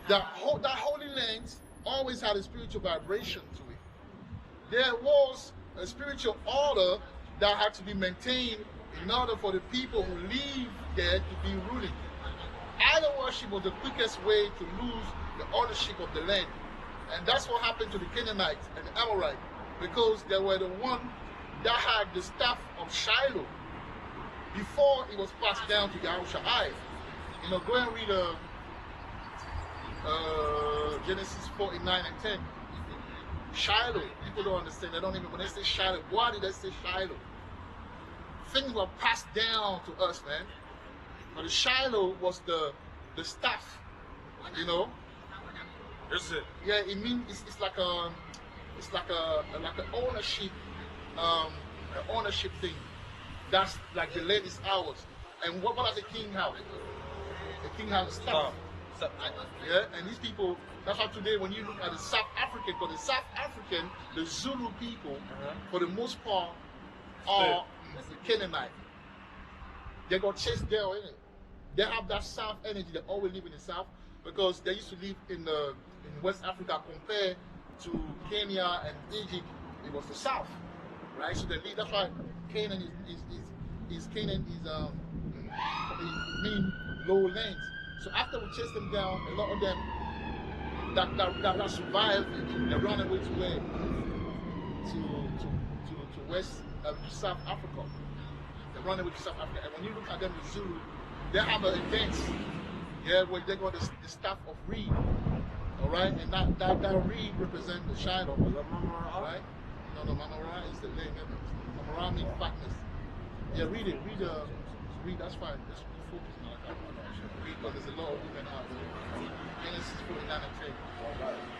Speaker 4: That holy land always had a spiritual vibration to it. There was a spiritual order that had to be maintained in order for the people who live there to be ruling. Idol worship was the quickest way to lose the ownership of the land. And that's what happened to the Canaanites and the Amorites, because they were the one that had the staff of Shiloh before it was passed down to Yahawashai. Go and read Genesis 49 and 10. Shiloh, people don't understand. They don't even, when they say Shiloh, why did they say Shiloh? Things were passed down to us, man. But the Shiloh was the staff,
Speaker 3: Is it?
Speaker 4: Yeah, it means it's like an ownership thing. That's like the land is ours. And what does the king have? The king has a staff. Yeah, and these people, that's why today when you look at the South African, because the South African, the Zulu people, for the most part, are the Canaanite. They got chased there, innit? They have that South energy. They always live in the South because they used to live in West Africa compared to Kenya and Egypt. It was the South, right? So they live. That's why Canaan mean lowlands. So after we chased them down, a lot of them that survived, they ran away to where? To West, to South Africa. They run away to South Africa. And when you look at them, the Zulu, they have an event, where they got the staff of reed, all right, and that reed represents the Shiloh, right? No, Mamara is the name. Mamara means fatness. Yeah, read it. Read. That's fine. Just focus on that. Read, because there's a lot of women out there. Genesis 49 and 10.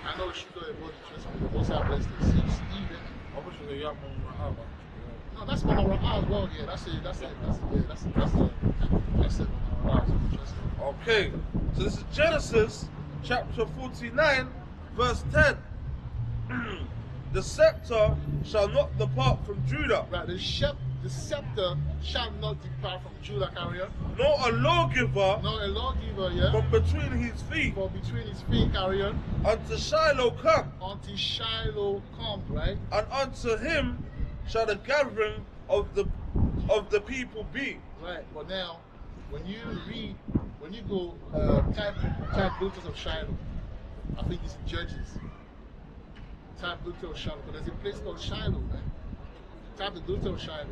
Speaker 4: I know she got a body dress on the most I blessed the seas, even.
Speaker 3: I wish it was a young Mama.
Speaker 4: No, that's Mama Ra as well. Yeah, that's it.
Speaker 3: Okay, so this is Genesis chapter 49, verse 10. The scepter shall not depart from Judah.
Speaker 4: Right, the scepter shall not depart from Judah, carry on.
Speaker 3: Nor a lawgiver,
Speaker 4: yeah.
Speaker 3: from between his feet.
Speaker 4: From between his feet, carry on.
Speaker 3: Until Shiloh come.
Speaker 4: Until Shiloh comes, right?
Speaker 3: And unto him shall the gathering of the people be.
Speaker 4: Right, but now, when you go type daughters of Shiloh, I think it's in Judges. Type daughter of Shiloh, but there's a place called Shiloh, man. Type the daughter of Shiloh.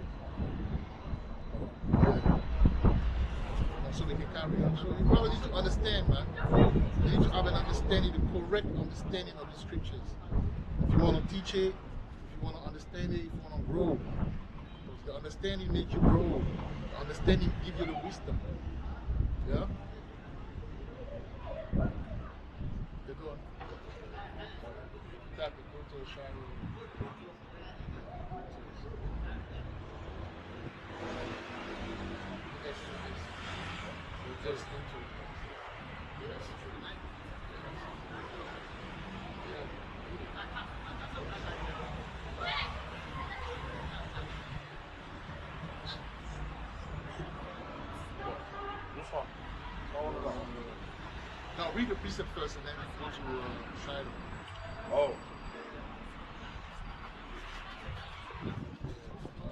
Speaker 4: Yeah. So they can carry on. So you probably need to understand, man. You need to have an understanding, the correct understanding of the scriptures. If you want to teach it, if you want to understand it, if you want to grow. Because the understanding makes you grow. The understanding gives you the wisdom. Yeah? They're going. Tap the daughter of Shiloh. Just into yes.
Speaker 3: Which one?
Speaker 4: Now read the precept first and then we go to Shiloh.
Speaker 3: Oh.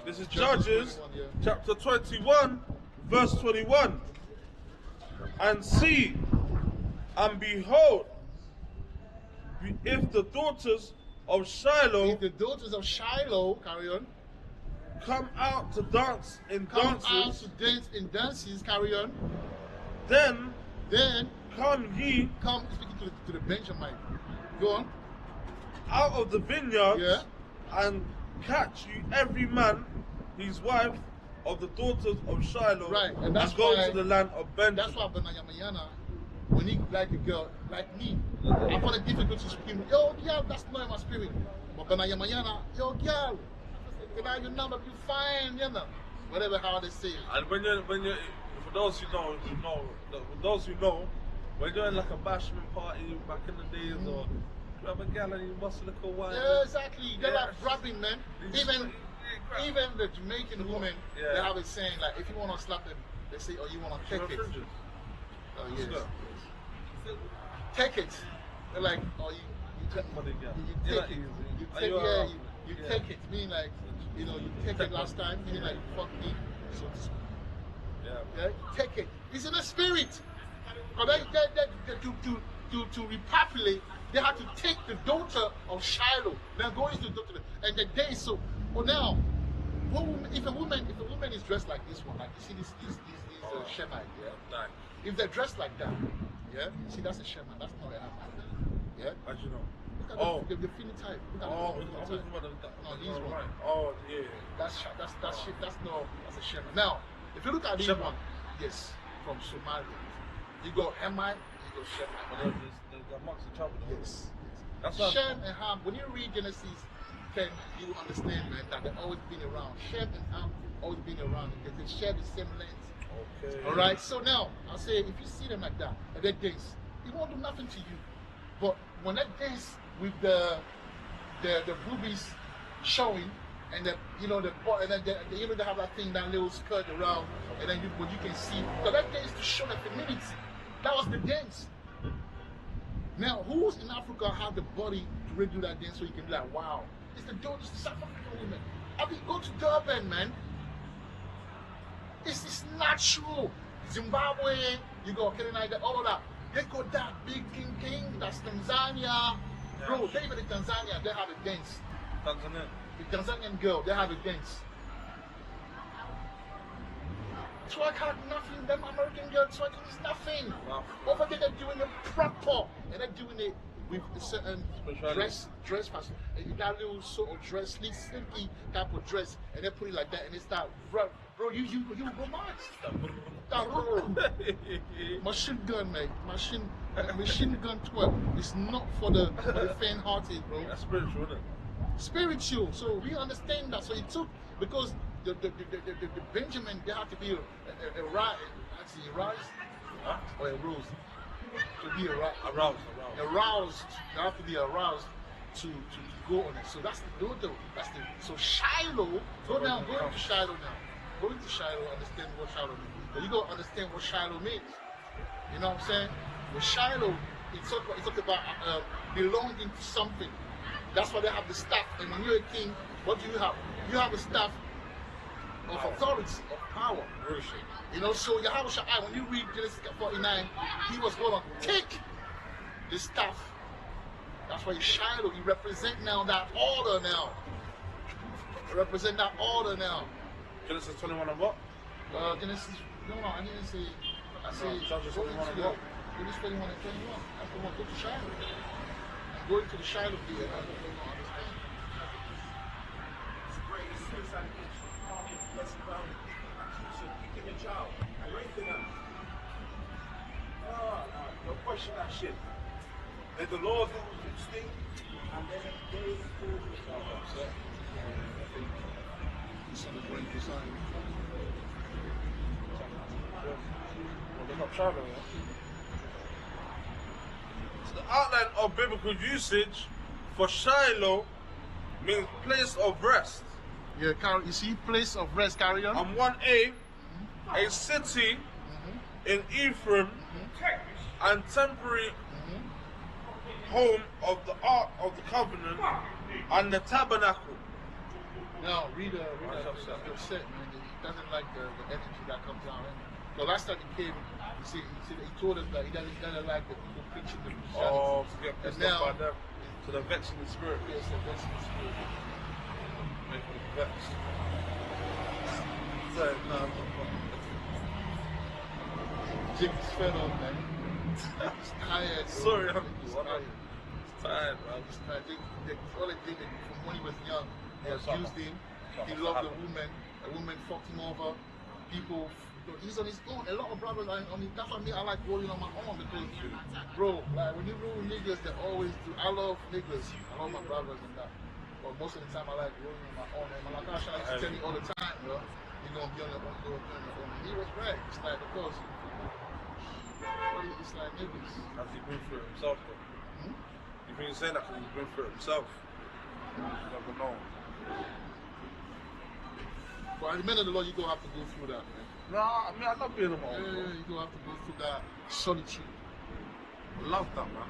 Speaker 3: This is Judges
Speaker 4: 21, yeah.
Speaker 3: chapter 21, verse 21. And see, and behold, if the daughters of Shiloh
Speaker 4: If the daughters of Shiloh, carry on,
Speaker 3: come out to dance in
Speaker 4: come out
Speaker 3: dances,
Speaker 4: to dance in dances, carry on,
Speaker 3: then
Speaker 4: then
Speaker 3: come ye
Speaker 4: come speaking to the Benjamin. Go on.
Speaker 3: out of the vineyards,
Speaker 4: Yeah.
Speaker 3: and catch you every man his wife of the daughters of Shiloh,
Speaker 4: Right, and that's
Speaker 3: go
Speaker 4: why-
Speaker 3: to the land of Benjamin.
Speaker 4: That's why Benayamayana, when he like a girl, like me, I find it difficult to scream, yo girl, that's not in my spirit. But Benayamayana, yo girl, you number, you fine, you know. Whatever how they say it.
Speaker 3: And when you for those who know, when you're in like a bashment party back in the days, or you have a gal and you must look a while.
Speaker 4: Yeah, exactly. They're
Speaker 3: Yeah.
Speaker 4: like rapping, man. Even the Jamaican women,
Speaker 3: Yeah.
Speaker 4: they have a saying like, if you want to slap them, they say, oh, you want to take it. Oh, yes.
Speaker 3: go.
Speaker 4: Take it. They're like, oh, you take it.
Speaker 3: Money, yeah.
Speaker 4: You
Speaker 3: Yeah,
Speaker 4: take it.
Speaker 3: easy.
Speaker 4: You
Speaker 3: Are
Speaker 4: take
Speaker 3: you
Speaker 4: it. Yeah,
Speaker 3: around?
Speaker 4: you
Speaker 3: Yeah.
Speaker 4: take it. Meaning like, you take it last time. Meaning like, fuck me. So to speak.
Speaker 3: Yeah.
Speaker 4: Yeah, take it. It's in the spirit. But to repopulate, they had to take the daughter of Shiloh. Then go into the daughter, and the day so. Well, now, if a woman is dressed like this one, like you see these Shemite, yeah.
Speaker 3: Nice.
Speaker 4: If they're dressed like that, yeah. See, that's a Shemite. That's not a Hamite. Yeah.
Speaker 3: How'd you know?
Speaker 4: Look at
Speaker 3: Oh.
Speaker 4: the phenotype. Look at
Speaker 3: Oh,
Speaker 4: the
Speaker 3: I'm
Speaker 4: phenotype.
Speaker 3: talking about
Speaker 4: No, these
Speaker 3: oh,
Speaker 4: ones.
Speaker 3: right. Oh, yeah.
Speaker 4: That's shit. That's a Shemite. Now, if you look at these
Speaker 3: Shemite.
Speaker 4: one, yes, from Somalia, you got Hamite, you got Shemite.
Speaker 3: But they're amongst each other. though.
Speaker 4: Yes.
Speaker 3: That's what
Speaker 4: Shem and Ham, when you read Genesis 10, you will understand, man, that they've always been around. Shem and Ham always been around because they share the same lens.
Speaker 3: Okay.
Speaker 4: All right. So now I'll say, if you see them like that, and they dance, it won't do nothing to you. But when they dance with the boobies showing, and the and then they have that thing, that little skirt around, and then what you can see, so that dance to show the femininity. That was the dance. Now, who's in Africa have the body to really do that dance so you can be like, wow? It's the daughters of South African women. I mean, go to Durban, man. It's natural. Zimbabwe, you go Kenya, all of that. They got that big king, that's Tanzania. Bro, they even in Tanzania, they have a dance.
Speaker 3: Tanzania.
Speaker 4: The Tanzanian girl, they have a dance. Twerk had nothing. Them American girls twerking is nothing.
Speaker 3: Wow.
Speaker 4: Over there, they're doing it proper, and they're doing it with a certain
Speaker 3: Speciality.
Speaker 4: dress fashion. And that little sort of dress, silky type of dress, and they put it like that, and they start, bro, you go mad. Machine gun, mate. Machine gun twerk. It's not for the faint-hearted, bro.
Speaker 3: That's spiritual, isn't it?
Speaker 4: Spiritual. So we understand that. So it took, because the Benjamin, they have to be a rise, actually a rise,
Speaker 3: Huh?
Speaker 4: or a rose. To be
Speaker 3: Aroused.
Speaker 4: aroused. They have to be aroused to go on it. So that's the dodo. So Shiloh. Go into Shiloh now. Go into Shiloh, understand what Shiloh means. But you gotta understand what Shiloh means. You know what I'm saying? With Shiloh, it's talk about belonging to something. That's why they have the staff. And when you're a king, What do you have? You have a staff of authority, of power. You know, so Yahawashai, when you read Genesis 49, he was going to take the staff. That's why he's Shiloh. He represent now that order now. He represent that order now.
Speaker 3: Genesis 21 and what?
Speaker 4: Genesis, no, I didn't say, I said,
Speaker 3: Genesis
Speaker 4: go
Speaker 3: 21 and
Speaker 4: into
Speaker 3: what?
Speaker 4: Genesis 21 and 21. That's the one, go to Shiloh. And go into the Shiloh there, and you're going to understand.
Speaker 3: No question that shit. Let the Lord do his thing, and then they do it.
Speaker 4: Celebrate the sign.
Speaker 3: Well, they're not Shiloh, yeah? So the outline of biblical usage for Shiloh means place of rest.
Speaker 4: Yeah, you see, place of rest, carry on.
Speaker 3: And 1a, a city in Ephraim and temporary home of the Ark of the Covenant and the tabernacle.
Speaker 4: Now, read the set, man. He doesn't like the energy that comes out. The last time he came, he told us that he doesn't like the people preaching the Christianity.
Speaker 3: Oh, to get pissed
Speaker 4: And
Speaker 3: off
Speaker 4: now-
Speaker 3: by them. To the vexing the spirit.
Speaker 4: Yes, the best in the spirit.
Speaker 3: Make them vexed.
Speaker 4: So, Jake is fed up, man. He's tired.
Speaker 3: Sorry,
Speaker 4: bro.
Speaker 3: I'm
Speaker 4: He's
Speaker 3: tired.
Speaker 4: tired.
Speaker 3: It's tired, man.
Speaker 4: He's tired. All they did from when he was young, they
Speaker 3: What's up,
Speaker 4: abused him.
Speaker 3: What's
Speaker 4: He
Speaker 3: up?
Speaker 4: loved a woman fucked him over. People, he's on his own. A lot of brothers are on his. That's what I like rolling on my own because, bro, like when you roll with niggas, they always do. I love niggas. I love my brothers and that. But most of the time, I like rolling on my own. And my Lakasha used to tell me all the time, bro, you're gonna be on your own, you're gonna be on your own. And he was right. It's like because it's like niggas.
Speaker 3: Has he been through it himself, though? You think he's saying that because he's been through it himself? You never know.
Speaker 4: But at the end of the Lord, you're gonna have to go through that, man.
Speaker 3: Nah, I mean, I love being on my own.
Speaker 4: Yeah, you're gonna have to go through that solitude.
Speaker 3: I love that, man.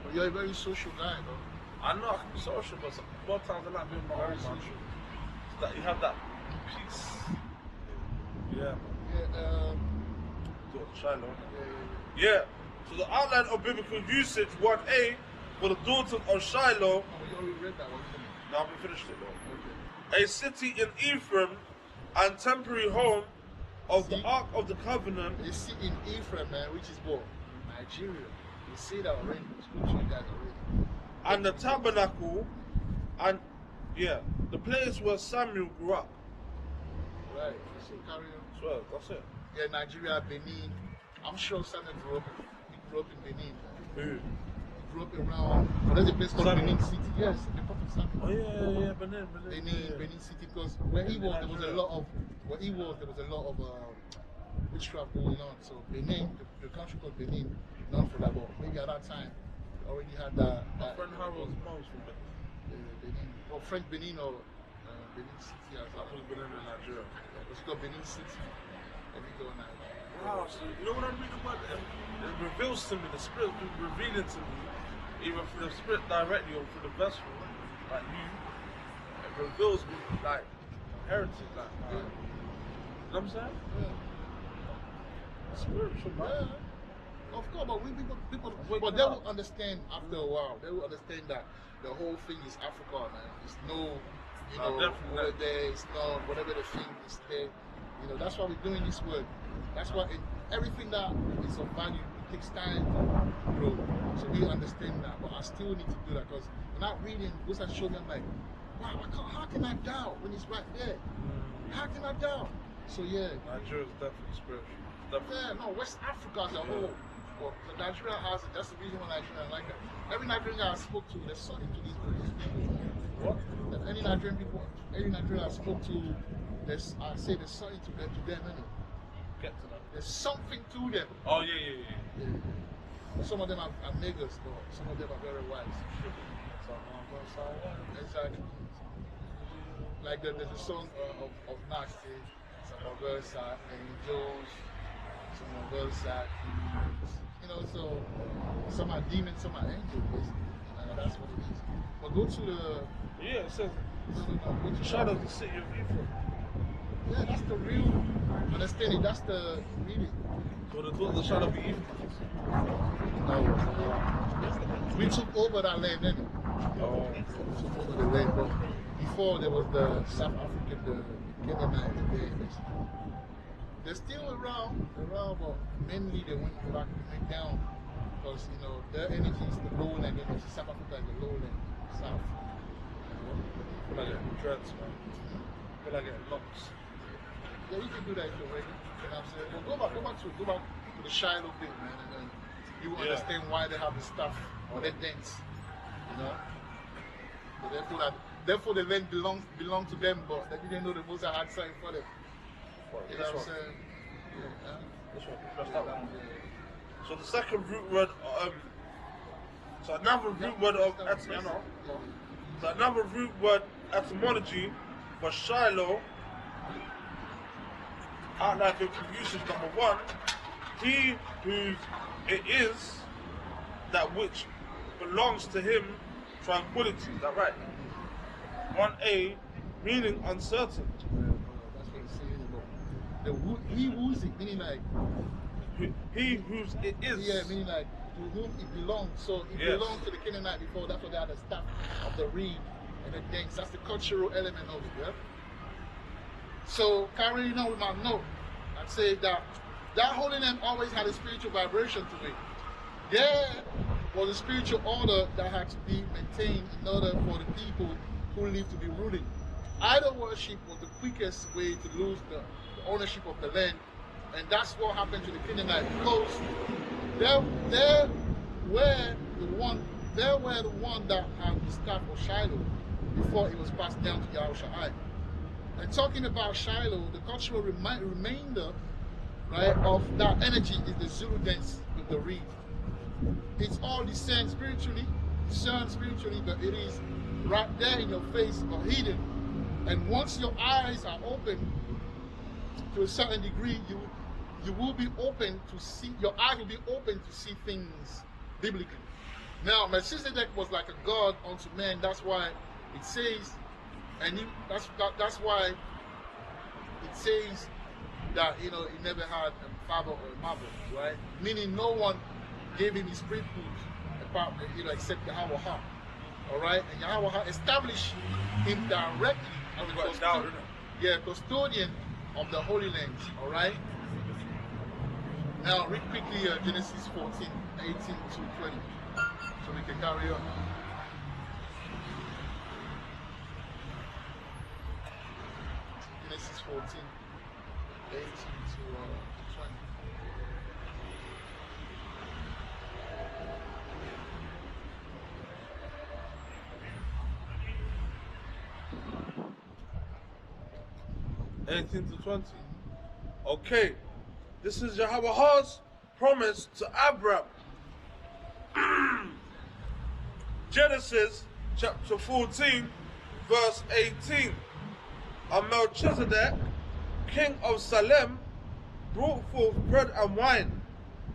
Speaker 4: But you're a very social guy, though.
Speaker 3: I know I can be social, but more times I like being on my
Speaker 4: Very
Speaker 3: own, man.
Speaker 4: social.
Speaker 3: So that you have that peace. Yeah, man.
Speaker 4: Yeah,
Speaker 3: Do it, Shiloh. Yeah. So the outline of biblical usage, 1a, for the daughters of Shiloh.
Speaker 4: Oh, you already read that one, didn't you?
Speaker 3: Now I haven't finished it though.
Speaker 4: Okay.
Speaker 3: A city in Ephraim and temporary home of the
Speaker 4: See?
Speaker 3: Ark of the Covenant.
Speaker 4: You see in Ephraim, man, which is what? Nigeria. You see that already. Spoke to you guys already.
Speaker 3: And the tabernacle, and yeah, the place where Samuel grew up.
Speaker 4: Right. So carry on.
Speaker 3: Swear, that's it.
Speaker 4: Yeah, Nigeria, Benin. I'm sure Samuel grew up. He grew up in Benin.
Speaker 3: Who?
Speaker 4: He grew up around. There's a place called
Speaker 3: Samuel.
Speaker 4: Benin City. Yes, the prophet Samuel.
Speaker 3: Oh yeah, Benin.
Speaker 4: Benin City, because where he was, there was a lot of witchcraft going on. So Benin, the country called Benin, known for that. But maybe at that time, they already had that.
Speaker 3: My friend Harold's mom's from Benin.
Speaker 4: Benin, or French Benin or Benin City as
Speaker 3: I
Speaker 4: well.
Speaker 3: was Benin in Nigeria.
Speaker 4: It's called Benin City. And we go now.
Speaker 3: Wow, so you know what I'm reading about? It reveals to me, the Spirit's been revealing to me, either through the Spirit directly or through the vessel, like you, it reveals me, like, heritage, like, you know what I'm saying? Spiritual, man.
Speaker 4: Yeah. Of course, but people
Speaker 3: Waking
Speaker 4: they
Speaker 3: up.
Speaker 4: will understand after a while. They will understand that the whole thing is Africa, man. It's no,
Speaker 3: definitely.
Speaker 4: over there. It's not whatever the thing is there. You know, that's why we're doing this work. That's why everything that is of value, it takes time to grow. So we understand that, but I still need to do that because when I'm reading, once I show me, I'm like, wow, how can I doubt when it's right there? How can I doubt? So yeah.
Speaker 3: Nigeria's definitely spiritual. Definitely.
Speaker 4: Yeah, no, West Africa as a whole. Well, Nigeria has it. That's the reason why Nigeria like that. Every Nigerian guy I spoke to, there's something to these people.
Speaker 3: What?
Speaker 4: Any Nigerian I spoke to, I say there's something to them, innit?
Speaker 3: Get to that.
Speaker 4: There's something to them.
Speaker 3: Oh, yeah.
Speaker 4: Yeah. Some of them are niggas, but some of them are very wise. Exactly. Like there's a song of Nasty, some of us are angels, some of us are, so some are demons, some are angels, basically. And that's what it is. But go to the
Speaker 3: Yeah, it says
Speaker 4: go to
Speaker 3: shadow of the city of Ephraim.
Speaker 4: Yeah, that's the real understanding. That's the reading.
Speaker 3: So the thought the shadow of Ephraim.
Speaker 4: No, we took over that land, didn't we?
Speaker 3: Oh.
Speaker 4: We took over the land, but before there was the South African, the Canaanites. They're still around, but mainly they went down because their energy is the lowland energy. South Africa is the lowland, south.
Speaker 3: I feel like getting dreads, man. I feel like getting locks.
Speaker 4: Yeah, you can do that if you're ready. You know what I'm saying? Well, go back to the Shiloh thing, man, and then you will understand why they have the stuff or their dance. So therefore the land belong to them, but they didn't know the Most High had something for them. You know what I'm saying? Yeah.
Speaker 3: This one, press that one. So the second root word, so another root word of so another root word etymology for Shiloh, outline of usage number 1, he whose it is that which belongs to him, tranquility. Is that right? 1a, meaning uncertain.
Speaker 4: That's what it's saying about he whose it, meaning like
Speaker 3: he whose it is.
Speaker 4: Yeah, meaning like to whom it belongs. So it belonged to the Canaanite before. That's why they had the staff of the reed and the dance. That's the cultural element of it. Yeah. So carrying on with my note, I'd say that holy name always had a spiritual vibration to it. There was a spiritual order that had to be maintained in order for the people who lived to be ruled. Idol worship was the quickest way to lose the ownership of the land, and that's what happened to the Canaanites, because they were the one that had the staff of Shiloh before it was passed down to Yahawashai. And talking about Shiloh, the cultural remainder, right, of that energy is the Zulu dance with the reed. It's all discerned spiritually, but it is right there in your face or hidden. And once your eyes are open to a certain degree, you will be open to see, your eyes will be open to see things biblically. Now, Melchizedek was like a god unto man. That's why it says, that's why it says that he never had a father or a mother, right? Meaning no one gave him his priesthood apart, except Yahawashai. All right, and Yahawashai established him directly as the custodian of the Holy Land. All right. Now, read quickly Genesis 14, 18 to 20, so we can carry on. Genesis 14, 18 to 20.
Speaker 3: $18 to $20. Okay, this is Yahawah's promise to Abraham. Genesis chapter 14, verse 18. And Melchizedek, king of Salem, brought forth bread and wine,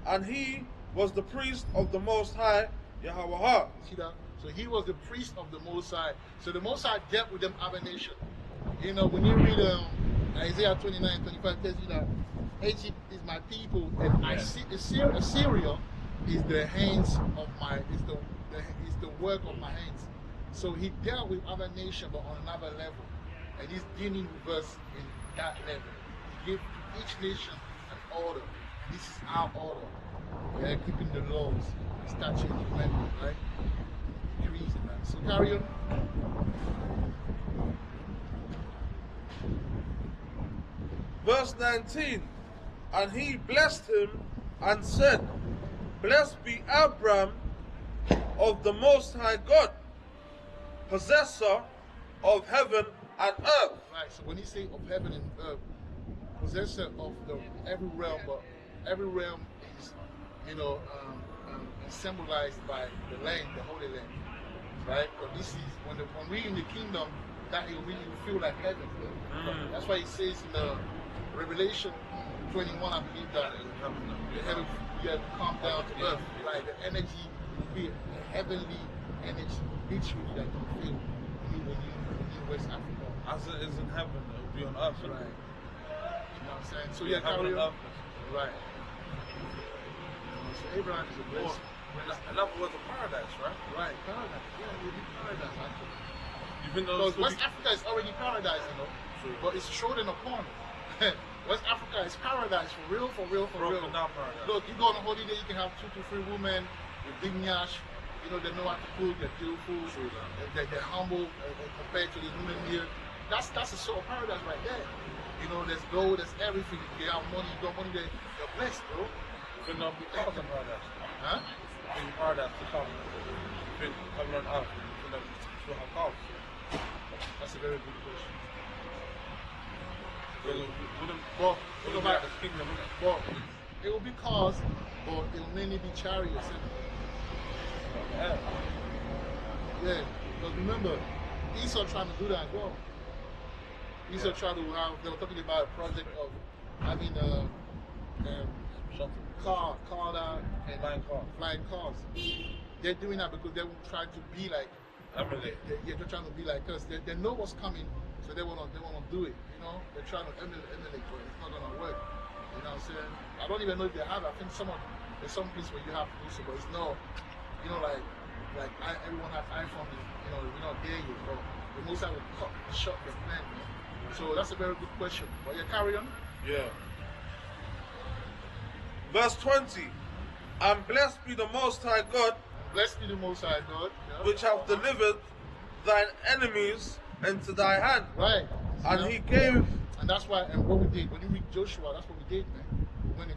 Speaker 3: and he was the priest of the Most High, Yahawah.
Speaker 4: See that? So he was the priest of the Most High. So the Most High dealt with them as a nation. When you read Isaiah 29, 25, tells you that Egypt is my people, and Assyria is the hands of is the work of my hands. So he dealt with other nations, but on another level, and he's dealing with us in that level. He gave each nation an order. This is our order. We are keeping the laws, statutes, commandments, right? Decrees and that. So carry on.
Speaker 3: Verse 19, and he blessed him and said, Blessed be Abraham of the Most High God, possessor of heaven and earth.
Speaker 4: Right, so when he say of heaven and earth, possessor of every realm, but every realm is, symbolized by the land, the Holy Land, right? But this is, when we in the kingdom, that it really feel like heaven. That's why it says in the Revelation 21, I believe that the heaven will come down to earth. Like the energy will be a heavenly and it's literally like you feel when you West Africa.
Speaker 3: As it is in heaven, it will be on earth.
Speaker 4: Right.
Speaker 3: Right.
Speaker 4: You know what I'm saying? So
Speaker 3: Yeah,
Speaker 4: carry
Speaker 3: heaven
Speaker 4: on.
Speaker 3: and earth.
Speaker 4: Right. So Abraham is a blessed.
Speaker 3: In other words, a paradise, right?
Speaker 4: Right, paradise. Yeah, it will be paradise actually.
Speaker 3: You think
Speaker 4: Because
Speaker 3: those
Speaker 4: West Africa is already paradise, you know.
Speaker 3: True.
Speaker 4: But it's trodden upon. West Africa is paradise for real, for real, for real.
Speaker 3: broken down paradise?
Speaker 4: Look, you go on a holiday, you can have 2 to 3 women with big nyash. You know, they know how to cook, they're beautiful,
Speaker 3: True,
Speaker 4: they're humble compared to the women here. That's a sort of paradise right there. You know, there's gold, there's everything. You have money, you got money there. You're blessed, bro.
Speaker 3: You think there'll be cars in paradise?
Speaker 4: Huh?
Speaker 3: You think paradise to come? You think heaven and earth? You think they'll have cars?
Speaker 4: That's a very good question.
Speaker 3: Because it wouldn't,
Speaker 4: Well,
Speaker 3: it
Speaker 4: think
Speaker 3: would be
Speaker 4: about
Speaker 3: like the kingdom, wouldn't it?
Speaker 4: Well, it will be cars, but it will mainly be chariots.
Speaker 3: Yeah.
Speaker 4: Yeah, because remember, Esau trying to do that as well. Esau trying to have, they were talking about a project of having car and flying cars. They're doing that because they will try to be like,
Speaker 3: Emulate.
Speaker 4: they're trying to be like us. They know what's coming, so they want to do it. You know, they're trying to emulate, but it's not gonna work. You know what I'm saying? I don't even know if they have. I think there's some place where you have to do so, but it's not. You know, like everyone has iPhone. You know, we're not there yet, but the most I will cut short the plan. So that's a very good question. But yeah, carry on.
Speaker 3: Yeah. Verse 20. And blessed be the Most High God,
Speaker 4: Blessed be the Most High God, yeah.
Speaker 3: which hath delivered thine enemies into thy hand.
Speaker 4: Right.
Speaker 3: And
Speaker 4: You know?
Speaker 3: he gave.
Speaker 4: And that's why, and what we did, when you read Joshua, that's what we did, man. When he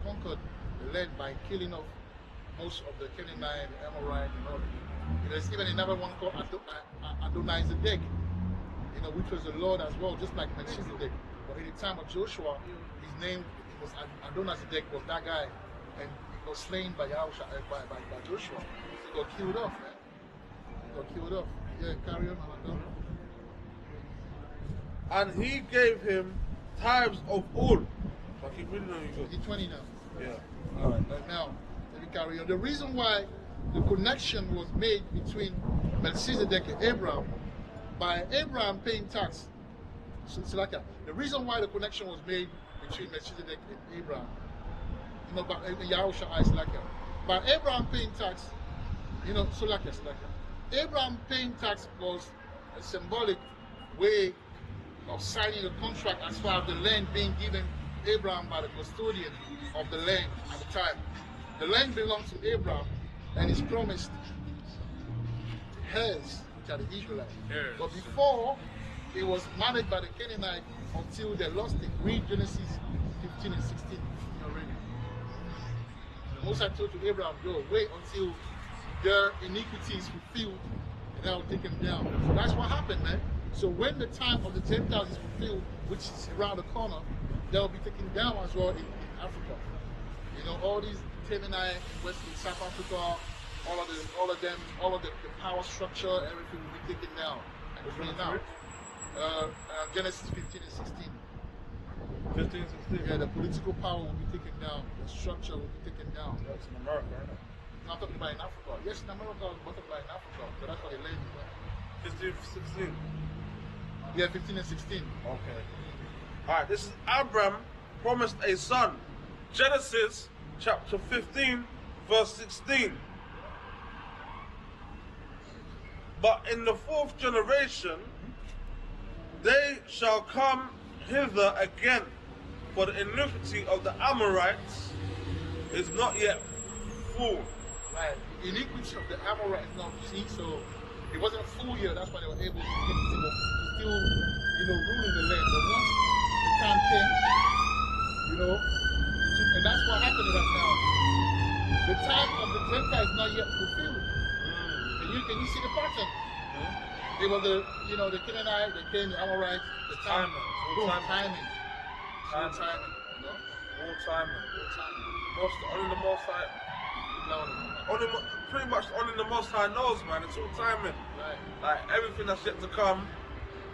Speaker 4: conquered the land by killing off most of the Canaanite, the Amorite, and all that. There's even another one called Adonizedek, you know, which was the Lord as well, just like Melchizedek. But in the time of Joshua, his name was Adonizedek, was that guy, and he was slain by Yahawashai, by Joshua. He got killed off, man. He got killed off. Yeah, carry on, man.
Speaker 3: And he gave him tithes of all. So I keep reading on you.
Speaker 4: He's 20 now.
Speaker 3: Yeah. Alright.
Speaker 4: Now, let me carry on. The reason why the connection was made between Melchizedek and Abraham, by Abraham paying tax, the reason why the connection was made between Melchizedek and Abraham, you know, by Yahawashai, by Abraham paying tax, you know, Abraham paying tax was a symbolic way of signing a contract as far as the land being given Abraham by the custodian of the land at the time. The land belongs to Abraham and is promised heirs, which are the Israelites.
Speaker 3: Heirs.
Speaker 4: But before, it was managed by the Canaanite until they lost it. Read Genesis 15 and 16 already. The Most High told to Abraham, go wait until their iniquity is fulfilled and I will take them down. So that's what happened, man. So when the time of the Gentiles is fulfilled, which is around the corner, they'll be taken down as well in Africa. You know, all these Canaanite, in South Africa, all of the power structure, everything will be taken down. And it's really now. Genesis 15 and 16.
Speaker 3: 15, 16.
Speaker 4: Yeah, the political power will be taken down. The structure will be taken down.
Speaker 3: That's in America, isn't it?
Speaker 4: I'm talking about in Africa. Yes, in America, I'm talking about in Africa. So that's what they land is.
Speaker 3: 15, 16.
Speaker 4: Yeah, 15 and 16.
Speaker 3: Okay. Alright, this is Abraham promised a son. Genesis chapter 15, verse 16. But in the 4th generation, they shall come hither again, for the iniquity of the Amorites is not yet full.
Speaker 4: Right. The iniquity of the Amorites is not seen, so it wasn't a full year. That's why they were able to still, rule in the land. But once the time came, and that's what happened right now. The time of the Gentiles is not yet fulfilled. Can you see the pattern? It was the Canaanite, the Amorites, the timing.
Speaker 3: Full timing.
Speaker 4: Timing.
Speaker 3: Timing.
Speaker 4: Full timing.
Speaker 3: Full timing. Only the Most High. Pretty much only the Most High knows, man. It's all timing.
Speaker 4: Right.
Speaker 3: Like everything that's yet to come,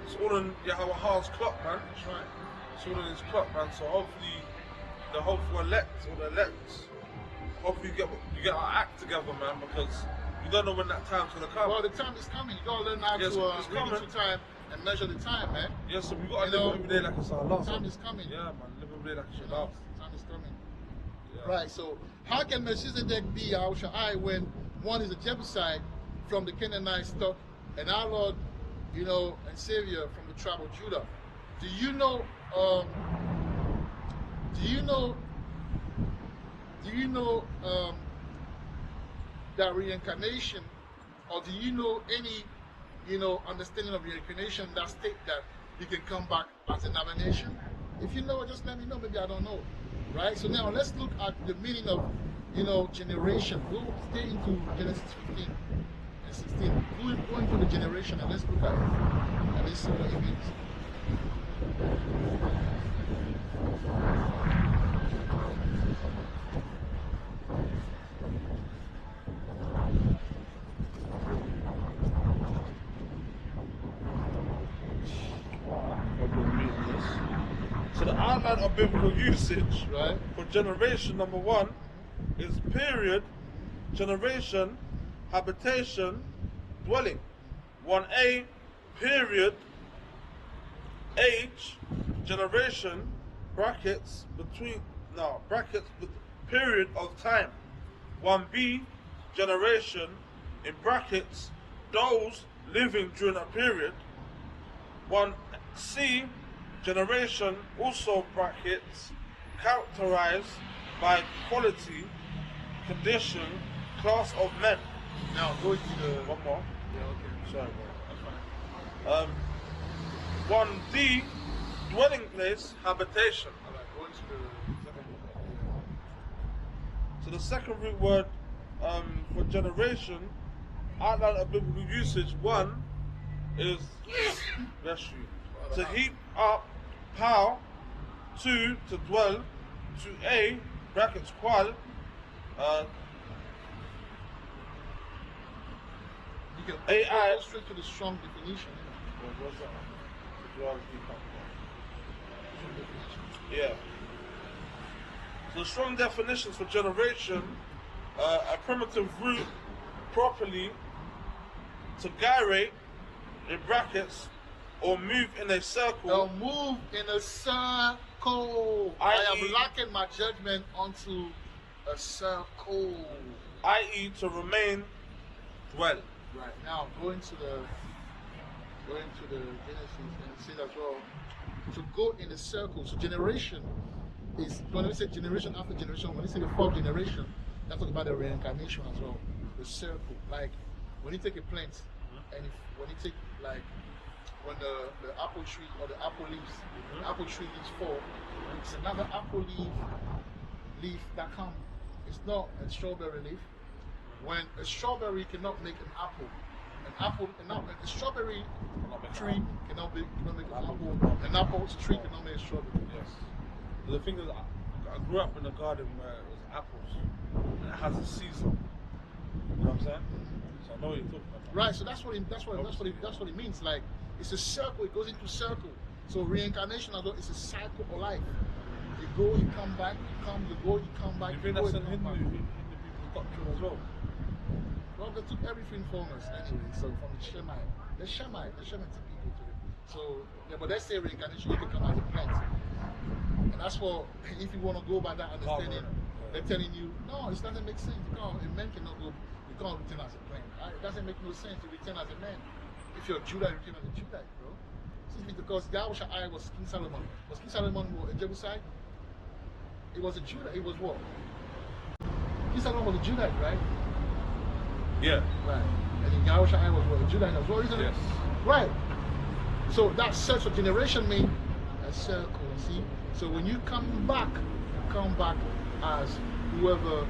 Speaker 3: it's all in Yahawashai's clock, man.
Speaker 4: That's right.
Speaker 3: It's all in his clock, man. So hopefully, the hopeful elect or the elects, hopefully you get our act together, man, because You don't know when that time's gonna come.
Speaker 4: Well, the time is coming. You gotta learn how
Speaker 3: Yes,
Speaker 4: to
Speaker 3: it's
Speaker 4: read
Speaker 3: coming.
Speaker 4: into time and measure the time, man.
Speaker 3: Yeah, so we gotta
Speaker 4: You
Speaker 3: live
Speaker 4: know,
Speaker 3: every day like it's our last.
Speaker 4: time is coming.
Speaker 3: Yeah, man, live every day like it's
Speaker 4: You
Speaker 3: your
Speaker 4: know,
Speaker 3: last.
Speaker 4: time is coming.
Speaker 3: Yeah.
Speaker 4: Right, so how can Melchizedek be Yahawashai when one is a Jebusite from the Canaanite stock and our Lord, you know, and Savior from the tribe of Judah? Do you know, that reincarnation, or do you know any, you know, understanding of reincarnation that state that you can come back as another nation? If you know, just let me know. Maybe I don't know. Right? So now let's look at the meaning of, you know, generation. We'll stay into Genesis 15 and 16. Go into the generation and let's look at it. And let's see what it means.
Speaker 3: So the outline of biblical usage
Speaker 4: Right.
Speaker 3: for generation number 1 is period, generation, habitation, dwelling. 1A, period, age, generation, brackets, period of time. 1B, generation, in brackets, those living during a period. 1C, generation, also brackets, characterized by quality, condition, class of men.
Speaker 4: Now go into the.
Speaker 3: One more.
Speaker 4: Yeah, okay.
Speaker 3: Sorry, bro.
Speaker 4: That's fine.
Speaker 3: 1D, dwelling place, habitation.
Speaker 4: All right, go into the second one.
Speaker 3: So the second root word for generation, outline of biblical usage, 1 is bless you, to heap up, power. 2, to dwell. 2A, brackets, qual.
Speaker 4: You can
Speaker 3: AI.
Speaker 4: go straight to the strong definition.
Speaker 3: What's that?
Speaker 4: Strong definition.
Speaker 3: Yeah. So strong definitions for generation, a primitive root, properly, to gyrate, in brackets, or move in a circle.
Speaker 4: They'll move in a circle. I
Speaker 3: I.e.
Speaker 4: am locking my judgment onto a circle.
Speaker 3: i.e. to remain, dwell.
Speaker 4: Right now, going to the Genesis and see as well. To go in a circle. So generation is when we say generation after generation. When we say the fourth generation, that's talking about the reincarnation as well. The circle, like when you take a plant, and when you take like when the apple tree or the apple leaves, the apple tree leaves fall, it's another apple leaf that comes. It's not a strawberry leaf. When a strawberry cannot make an apple, a strawberry tree cannot make an apple. An apple tree cannot make a strawberry.
Speaker 3: Yes. The thing is, I grew up in a garden where it was apples, and it has a season. You know what I'm saying? So I know what you're talking about.
Speaker 4: Right. So that's what it means. Like it's a circle. It goes into circle. So reincarnation as well is a cycle of life. You go, you come back. You come, you go, you come back.
Speaker 3: You think
Speaker 4: go,
Speaker 3: that's
Speaker 4: you
Speaker 3: in
Speaker 4: come
Speaker 3: Hindu
Speaker 4: back.
Speaker 3: people's doctrine as well?
Speaker 4: Well, they took everything from us anyway. So from the Shemite took people to it. So yeah, but they say reincarnation you can come as a plant, and that's what if you want to go by that understanding, they're telling you no, it doesn't make sense. A man cannot go. You can't return as a plant. It doesn't make no sense to return as a man. If you're a Judah, you return as a Judite, bro. Simply because Yahawashai was King Solomon. Was King Solomon a Jebusite? It was a Judah. It was what? King Solomon was a Judite, right?
Speaker 3: Yeah.
Speaker 4: Right. And then Yahawashai was what? A Judite as well, isn't it?
Speaker 3: Yes.
Speaker 4: Right. So that search for generation means a circle, see? So when you come back as whoever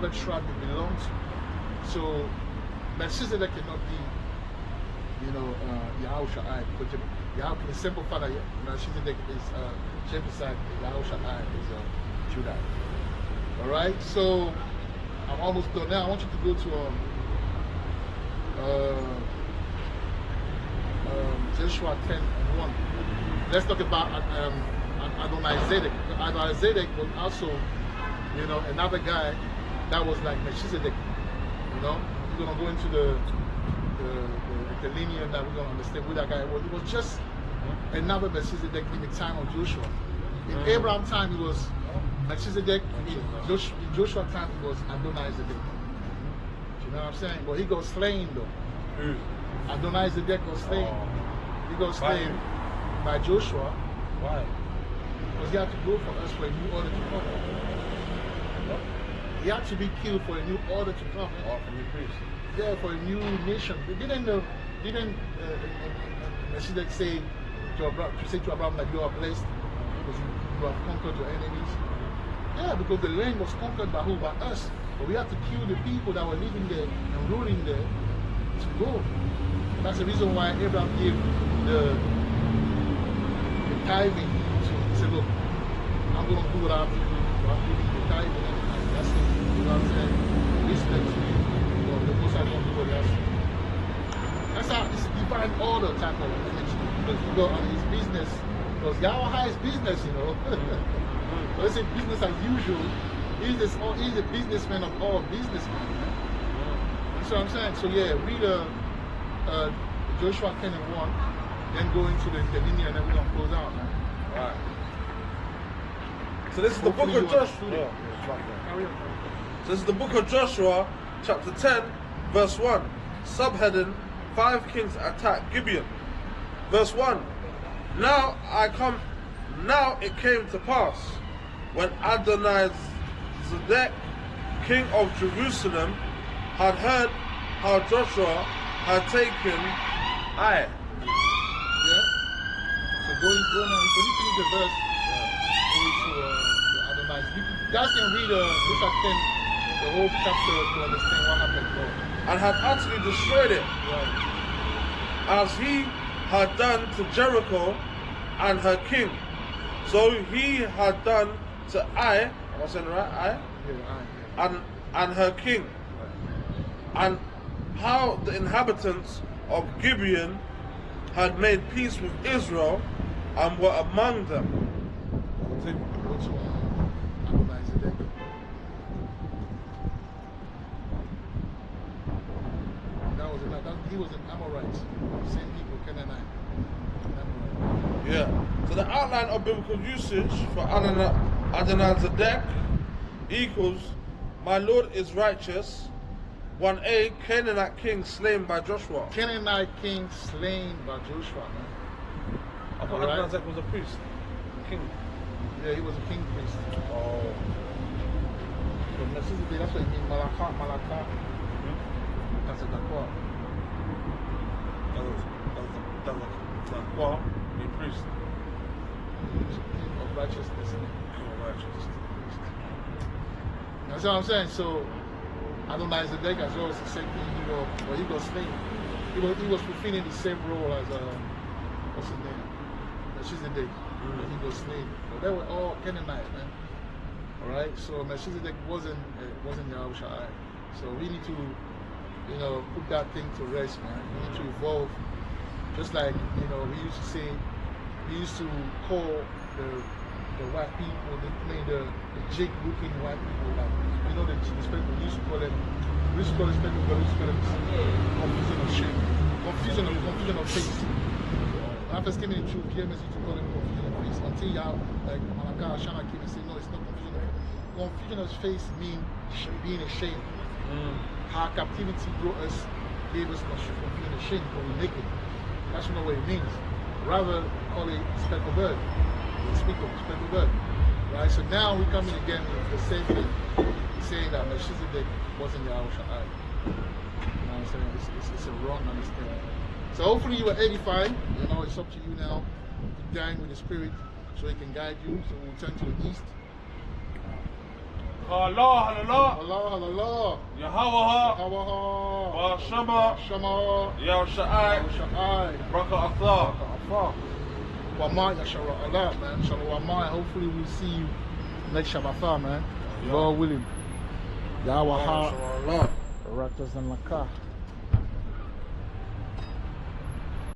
Speaker 4: tribe you belong to. So Melchizedek cannot be, Yahawashai. The simple fact that Melchizedek is Jebusite, Yahawashai is Judah. Alright, so I'm almost done now. I want you to go to Joshua 10:1. Let's talk about Adonai-Zedek. Adonai-Zedek was also, another guy that was like Melchizedek, we're gonna go into the lineage that we're gonna understand who that guy was. It was just another Melchizedek in the time of Joshua. In Abraham's time, it was Melchizedek. In Joshua's time, it was Adonai-Zedek. You know what I'm saying? But he got slain though. Adonai-Zedek got slain. He got slain by Joshua.
Speaker 3: Why?
Speaker 4: Because he had to go for us for a new order to come. He had to be killed for a new order to come.
Speaker 3: Or for new priest.
Speaker 4: Yeah, for a new nation. Didn't Melchizedek say to Abraham that you are blessed because you have conquered your enemies? Yeah, because the land was conquered by who? By us. But we had to kill the people that were living there and ruling there to go. That's the reason why Abraham gave the tithing to say, look, I'm going to do what I have to do. I'm giving the tithing and that's it. You know what I'm saying? Respect to you. The most I don't do what he has to do. That's how it's divine order type of religion. Because you go on his business. Because Yahawashai is business, you know. So it's a business as usual. He's a businessman of all businessmen. That's what I'm saying. So yeah, read Joshua 10 and 1, then go into the linear and then we're going to close out, man.
Speaker 3: Alright. So this is the book of Joshua. So this is the book of Joshua, chapter 10, verse 1. Subheading, 5 kings attack Gibeon. Verse 1. Now it came to pass, when Adonai-Zedek, king of Jerusalem, had heard how Joshua had taken Ai.
Speaker 4: Yeah. So go on, when you finish the verse, go to the Adonai. You guys can read Luke 10, the whole chapter to understand what happened. Bro.
Speaker 3: And had utterly destroyed it, as he had done to Jericho and her king. So he had done to Ai, am I saying it right? Ai?
Speaker 4: Yeah, Ai.
Speaker 3: And her king. And how the inhabitants of Gibeon had made peace with Israel and were among them.
Speaker 4: Go to Adonai-Zedek. He was an Amorite. Same people, Canaanite.
Speaker 3: Yeah. So the outline of biblical usage for Adonai-Zedek equals, my Lord is righteous. 1a, Canaanite king slain by Joshua.
Speaker 4: Canaanite king slain by Joshua, man.
Speaker 3: I thought Adonai-Zedek was a priest. King.
Speaker 4: Yeah, he was a king priest.
Speaker 3: Oh.
Speaker 4: But Melchizedek, that's what it means. Malaka. That's a Dakwa.
Speaker 3: Well, a priest.
Speaker 4: King of righteousness.
Speaker 3: King of righteousness.
Speaker 4: That's what I'm saying. So, Adonai-Zedek as well as the same thing. He got slain. He was fulfilling the same role as what's his name? Melchizedek. He was slain. But they were all Canaanite, man. Alright? So Melchizedek wasn't Yahawashai. So we need to, put that thing to rest, man. We need to evolve. Just like, we used to call the white people, the Jake looking white people, like, the spectrum, we used to call them confusion of shape, confusion of face. When I first came in the truth, GMS used to call them confusion of face. Until y'all, like Malaka Shana came and said, no, it's not confusion of face. Confusion of face means being ashamed. How captivity brought us, gave us confusion of shame, but we're naked. That's not what it means. Rather, call it speckled bird. Speckled bird. Right? So now we're coming again with the same thing, saying that Melchizedek wasn't Yahawashai. You know what I'm saying? It's a wrong understanding. So hopefully you were edified. It's up to you now to dine with the Spirit so He can guide you. So we'll turn to the east.
Speaker 3: Allah,
Speaker 4: Yahawah,
Speaker 3: Shama, Yahawashai, Braka Athar.
Speaker 4: Wama, Yashara Allah, man. Shalom, hopefully we'll see you next Shabbat, man. God willing. Yahawah, Ratas and Lakah.